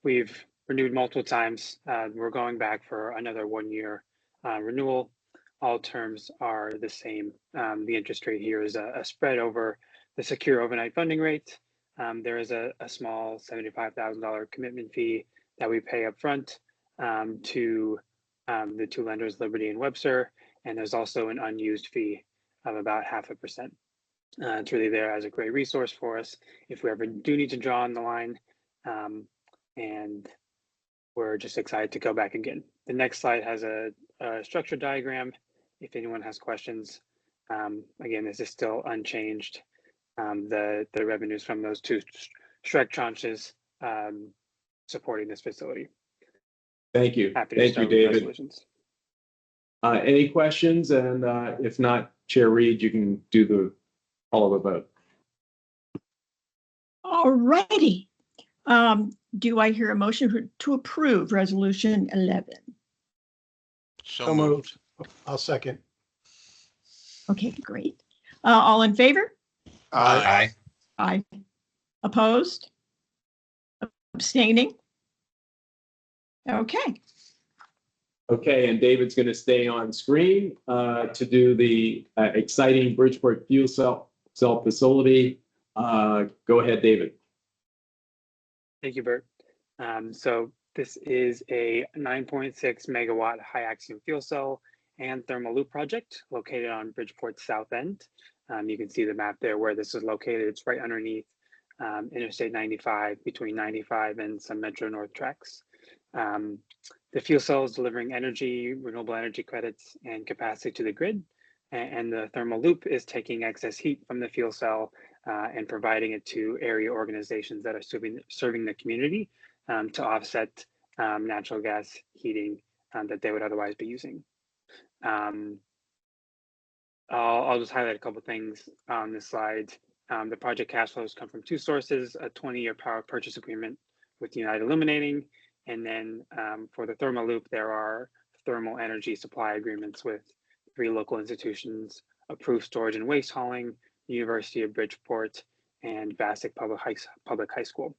We've renewed multiple times. We're going back for another 1 year renewal. All terms are the same. The interest rate here is a spread over the secure overnight funding rate. There is a small $75,000 commitment fee that we pay up front to the two lenders, Liberty and Webster. And there's also an unused fee of about 0.5%. It's really there as a great resource for us if we ever do need to draw on the line. And we're just excited to go back again. The next slide has a structure diagram. If anyone has questions, again, this is still unchanged. The revenues from those two SREC tranches supporting this facility. Thank you. Happy to Thank you, start with David. resolutions. Any questions? And if not, Chair Reed, you can do the call of a vote. All righty. Do I hear a motion to approve resolution 11? So moved. I'll second. Okay, great. All in favor? Aye. Aye. Opposed? Abstaining? Okay. Okay, and David's going to stay on screen to do the exciting Bridgeport fuel cell facility. Go ahead, David. Thank you, Bert. So this is a 9.6 megawatt high axiom fuel cell and thermal loop project located on Bridgeport's south end. You can see the map there where this is located. It's right underneath Interstate 95, between 95 and some Metro North tracks. The fuel cell is delivering energy, renewable energy credits, and capacity to the grid. And the thermal loop is taking excess heat from the fuel cell and providing it to area organizations that are serving the community to offset natural gas heating that they would otherwise be using. I'll just highlight a couple of things on this slide. The project cash flows come from two sources: a 20-year power purchase agreement with United Illuminating, and then for the thermal loop, there are thermal energy supply agreements with 3 local institutions: Approved Storage and Waste Hauling, University of Bridgeport, and Vassar Public High School.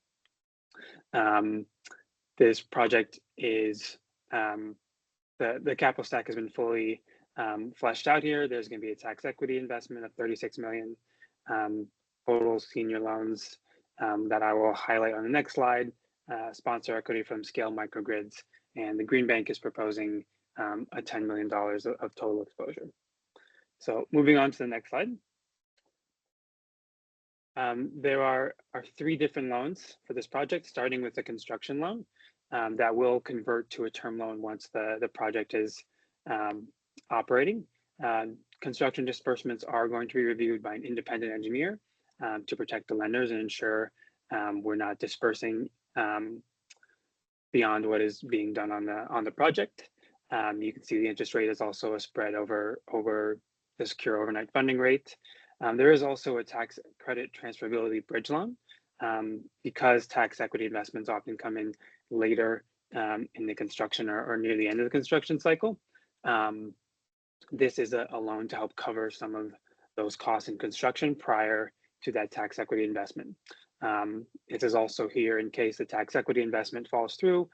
This project is the capital stack has been fully fleshed out here. There's going to be a tax equity investment of $36 million, total senior loans that I will highlight on the next slide. Sponsor equity from Scale Microgrids, and the Green Bank is proposing a $10 million of total exposure. So moving on to the next slide. There are 3 different loans for this project, starting with the construction loan that will convert to a term loan once the project is operating. Construction disbursements are going to be reviewed by an independent engineer to protect the lenders and ensure we're not dispersing beyond what is being done on the project. You can see the interest rate is also a spread over the secure overnight funding rate. There is also a tax credit transferability bridge loan because tax equity investments often come in later in the construction or near the end of the construction cycle. This is a loan to help cover some of those costs in construction prior to that tax equity investment. It is also here in case the tax equity investment falls through.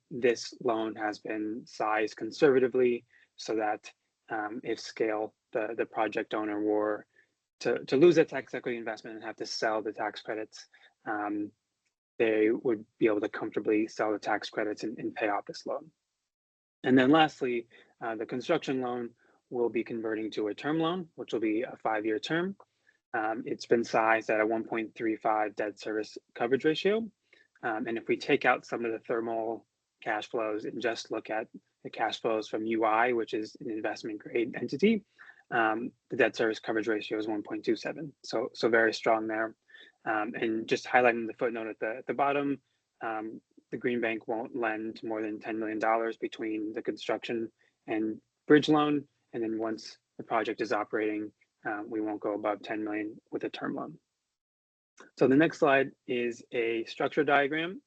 This loan has been sized conservatively so that if Scale, the project owner, were to lose that tax equity investment and have to sell the tax credits, they would be able to comfortably sell the tax credits and pay off this loan. And then lastly, the construction loan will be converting to a term loan, which will be a 5-year term. It's been sized at a 1.35 debt service coverage ratio. And if we take out some of the thermal cash flows and just look at the cash flows from UI, which is an investment grade entity, the debt service coverage ratio is 1.27. So very strong there. And just highlighting the footnote at the bottom, the Green Bank won't lend more than $10 million between the construction and bridge loan. And then once the project is operating, we won't go above 10 million with a term loan. So the next slide is a structure diagram.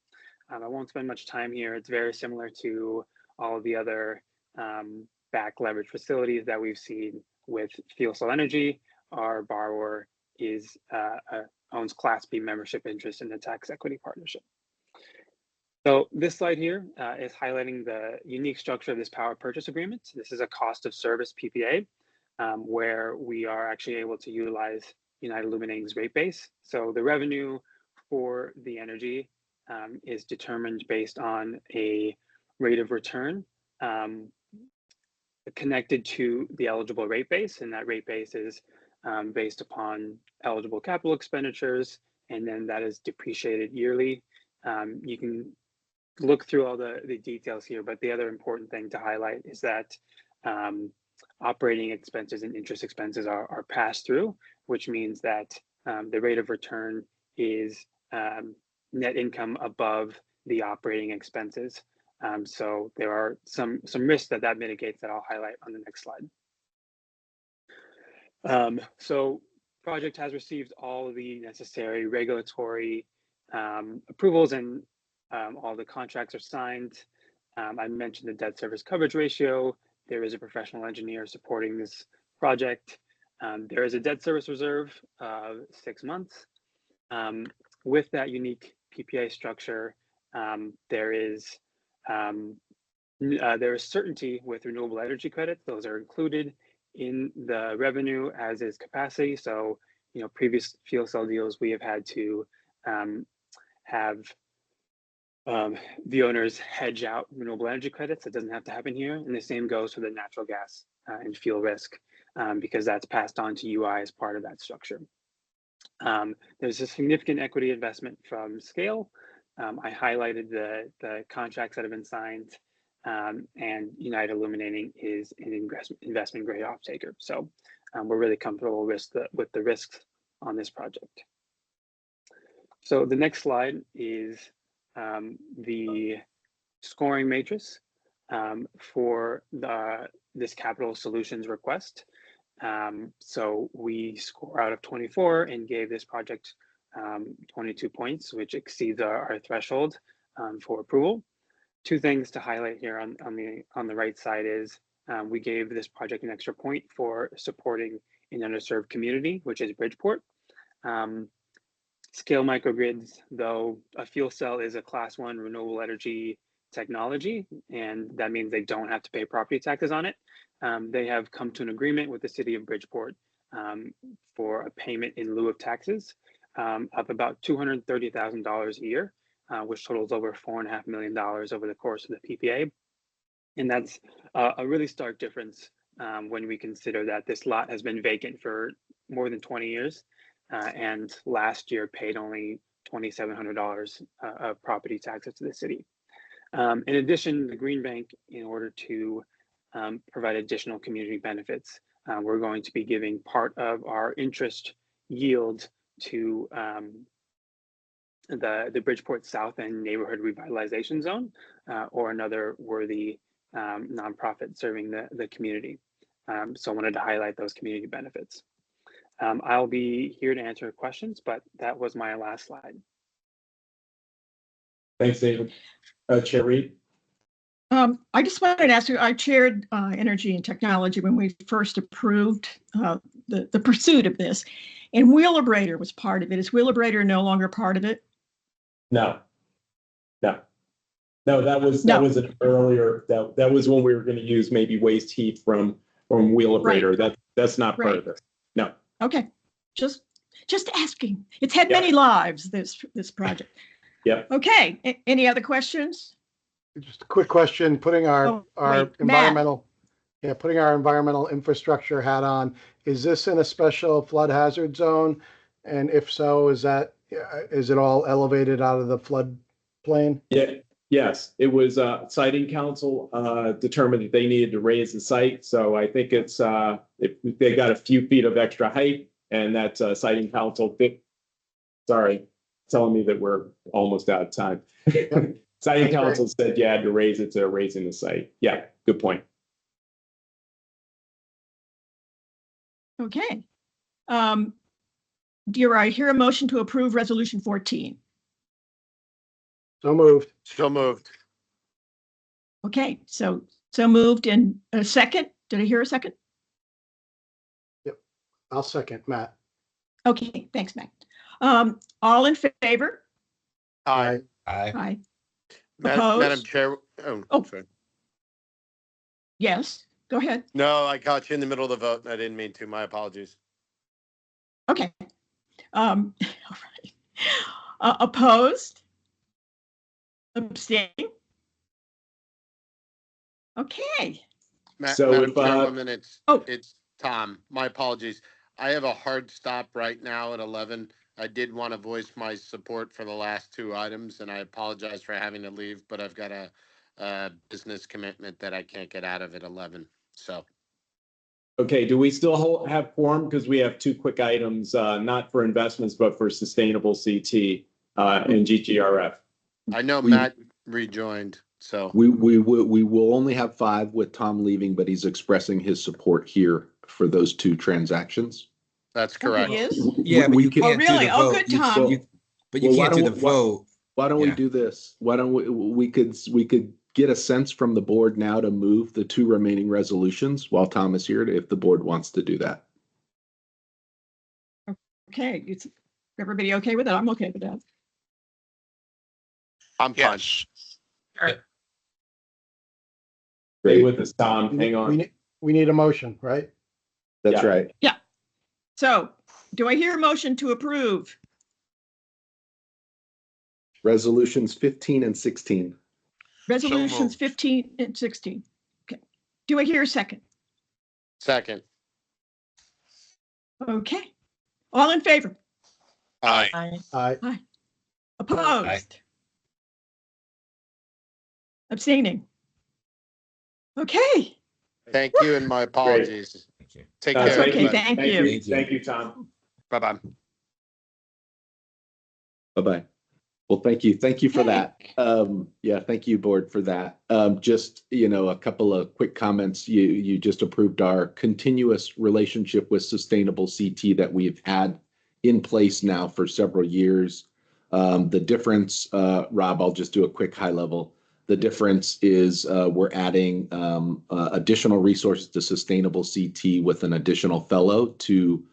I won't spend much time here. It's very similar to all of the other back leverage facilities that we've seen with Fuel Cell Energy. Our borrower owns Class B membership interest in the tax equity partnership. So this slide here is highlighting the unique structure of this power purchase agreement. This is a cost of service PPA where we are actually able to utilize United Illuminating's rate base. So the revenue for the energy is determined based on a rate of return connected to the eligible rate base, and that rate base is based upon eligible capital expenditures, and then that is depreciated yearly. You can look through all the details here, but the other important thing to highlight is that operating expenses and interest expenses are passed through, which means that the rate of return is net income above the operating expenses. So there are some risks that mitigates that I'll highlight on the next slide. So project has received all of the necessary regulatory approvals, and all the contracts are signed. I mentioned the debt service coverage ratio. There is a professional engineer supporting this project. There is a debt service reserve of 6 months. With that unique PPA structure, there is certainty with renewable energy credits. Those are included in the revenue, as is capacity. So, previous fuel cell deals, we have had to have the owners hedge out renewable energy credits. That doesn't have to happen here. And the same goes for the natural gas and fuel risk, because that's passed on to UI as part of that structure. There's a significant equity investment from Scale. I highlighted the contracts that have been signed, and United Illuminating is an investment grade off-taker. So we're really comfortable with the risks on this project. So the next slide is the scoring matrix for this capital solutions request. So we score out of 24 and gave this project 22 points, which exceeds our threshold for approval. 2 things to highlight here on the right side is we gave this project an extra point for supporting an underserved community, which is Bridgeport. Scale Microgrids, though a fuel cell is a Class 1 renewable energy technology, and that means they don't have to pay property taxes on it. They have come to an agreement with the city of Bridgeport for a payment in lieu of taxes. of about $230,000 a year, which totals over $4.5 million over the course of the PPA. And that's a really stark difference when we consider that this lot has been vacant for more than 20 years and last year paid only $2,700 of property taxes to the city. In addition, the Green Bank, in order to provide additional community benefits, we're going to be giving part of our interest yield to the Bridgeport South End Neighborhood Revitalization Zone, or another worthy nonprofit serving the community. So I wanted to highlight those community benefits. I'll be here to answer questions, but that was my last slide. Thanks, David. Chair Reed? I just wanted to ask you, I chaired Energy and Technology when we first approved the pursuit of this, and Wheelabrator was part of it. Is Wheelabrator no longer part of it? No, that was an earlier, that was when we were going to use maybe waste heat from Wheelabrator. Right. That's not part of it. No. Okay, just asking. It's had many lives, this project. Yep. Okay, any other questions? Just a quick question, putting our environmental, putting our environmental infrastructure hat on, is this in a special flood hazard zone? And if so, is it all elevated out of the flood plain? Yeah. Yes, it was siting council determined that they needed to raise the site. So I think it's they got a few feet of extra height, and that's siting council. Sorry, telling me that we're almost out of time. Siting council said you had to raise it to raising the site. Yeah, good point. Okay. Do I hear a motion to approve resolution 14? So moved. So moved. Okay, so moved. In a second. Did I hear a second? Yep, I'll second, Matt. Okay, thanks, Matt. All in favor? Aye. Aye. Madam Chair. Oh, sorry. Yes, go ahead. No, I caught you in the middle of the vote and I didn't mean to. My apologies. Okay. All right. Opposed? Abstaining? Okay. Madam Chairwoman, it's Tom. My apologies. I have a hard stop right now at 11. I did want to voice my support for the last two items, and I apologize for having to leave, but I've got a business commitment that I can't get out of at 11. So. Okay, do we still have quorum? Because we have two quick items, not for investments, but for sustainable CT and GGRF. I know Matt rejoined, so. We will only have 5 with Tom leaving, but he's expressing his support here for those 2 transactions. That's correct. He is? Yeah, but you can't really? do the vote. Good, Tom. But you can't do the vote. Why don't we do this? Why don't we could get a sense from the board now to move the 2 remaining resolutions while Tom is here, if the board wants to do that. Okay, is everybody okay with that? I'm okay with that. I'm fine. Stay with us, Tom. Hang on. We need a motion, right? That's right. Yeah. So, do I hear a motion to approve Resolutions 15 and 16? Resolutions 15 and 16. Okay. Do I hear a second? Second. Okay. All in favor? Aye. Aye. Opposed? Aye. Abstaining? Okay. Thank you, and my apologies. Thank you. Take care. Okay, everybody. thank you. Thank you, Tom. Bye-bye. Bye-bye. Well, thank you. Thank you for that. Thank you, board, for that. Just, a couple of quick comments. You just approved our continuous relationship with Sustainable CT that we've had in place now for several years. The difference, Rob, I'll just do a quick high level. The difference is we're adding additional resources to Sustainable CT with an additional fellow to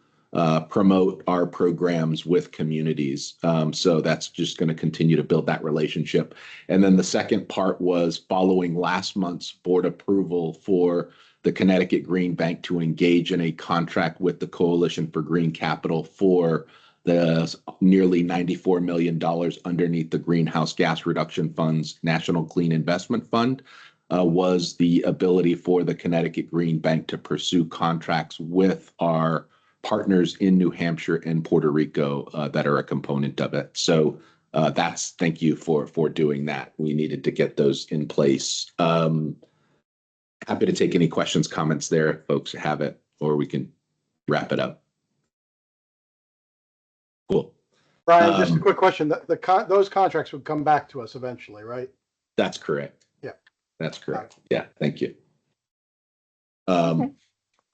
promote our programs with communities. So that's just going to continue to build that relationship. And then the second part was following last month's board approval for the Connecticut Green Bank to engage in a contract with the Coalition for Green Capital for the nearly $94 million underneath the Greenhouse Gas Reduction Fund's National Clean Investment Fund was the ability for the Connecticut Green Bank to pursue contracts with our partners in New Hampshire and Puerto Rico that are a component of it. So thank you for doing that. We needed to get those in place. Happy to take any questions, comments there if folks have it, or we can wrap it up. Cool. Brian, just a quick question. Those contracts would come back to us eventually, right? That's correct. Yeah. That's correct. Yeah, thank you.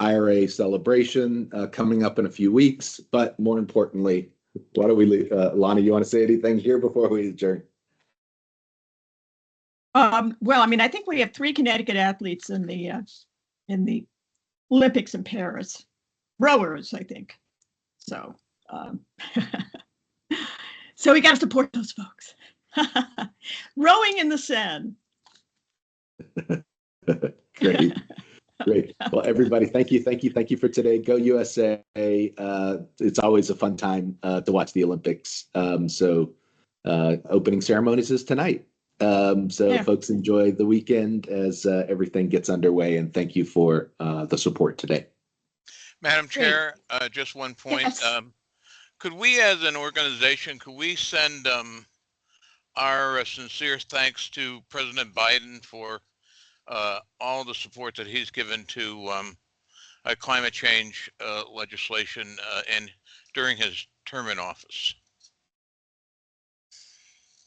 IRA celebration coming up in a few weeks, but more importantly, why don't we leave? Lonnie, you want to say anything here before we adjourn? Well, I mean, I think we have 3 Connecticut athletes in the Olympics in Paris, rowers, I think. So, so we got to support those folks. Rowing in the Seine. Great. Great. Well, everybody, thank you for today. Go USA. It's always a fun time to watch the Olympics. Opening ceremonies is tonight. Folks enjoy the weekend as everything gets underway, and thank you for the support today. Madam Chair, just one point. Yes. Could we, as an organization, send our sincere thanks to President Biden for all the support that he's given to climate change legislation and during his term in office?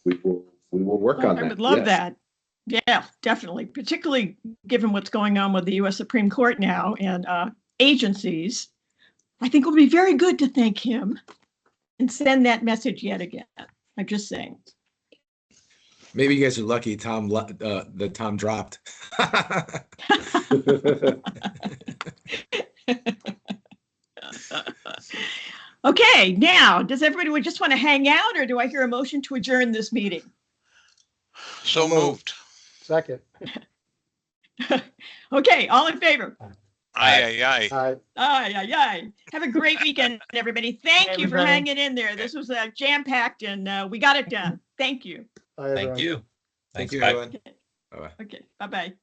We will work on that. I would love that. Yeah, definitely. Particularly given what's going on with the U.S. Supreme Court now and agencies. I think it would be very good to thank him and send that message yet again. I'm just saying. Maybe you guys are lucky Tom dropped. Okay, now, does everybody just want to hang out, or do I hear a motion to adjourn this meeting? So moved. Second. Okay, all in favor? Aye, aye, Aye. Aye, aye, aye. Have a great weekend, everybody. Thank you for everybody. hanging in there. This was jam-packed, and we got it done. Thank you. Aye, everyone. Thank you. Thank Thanks, you, bye. everyone. Bye-bye. Okay, bye-bye.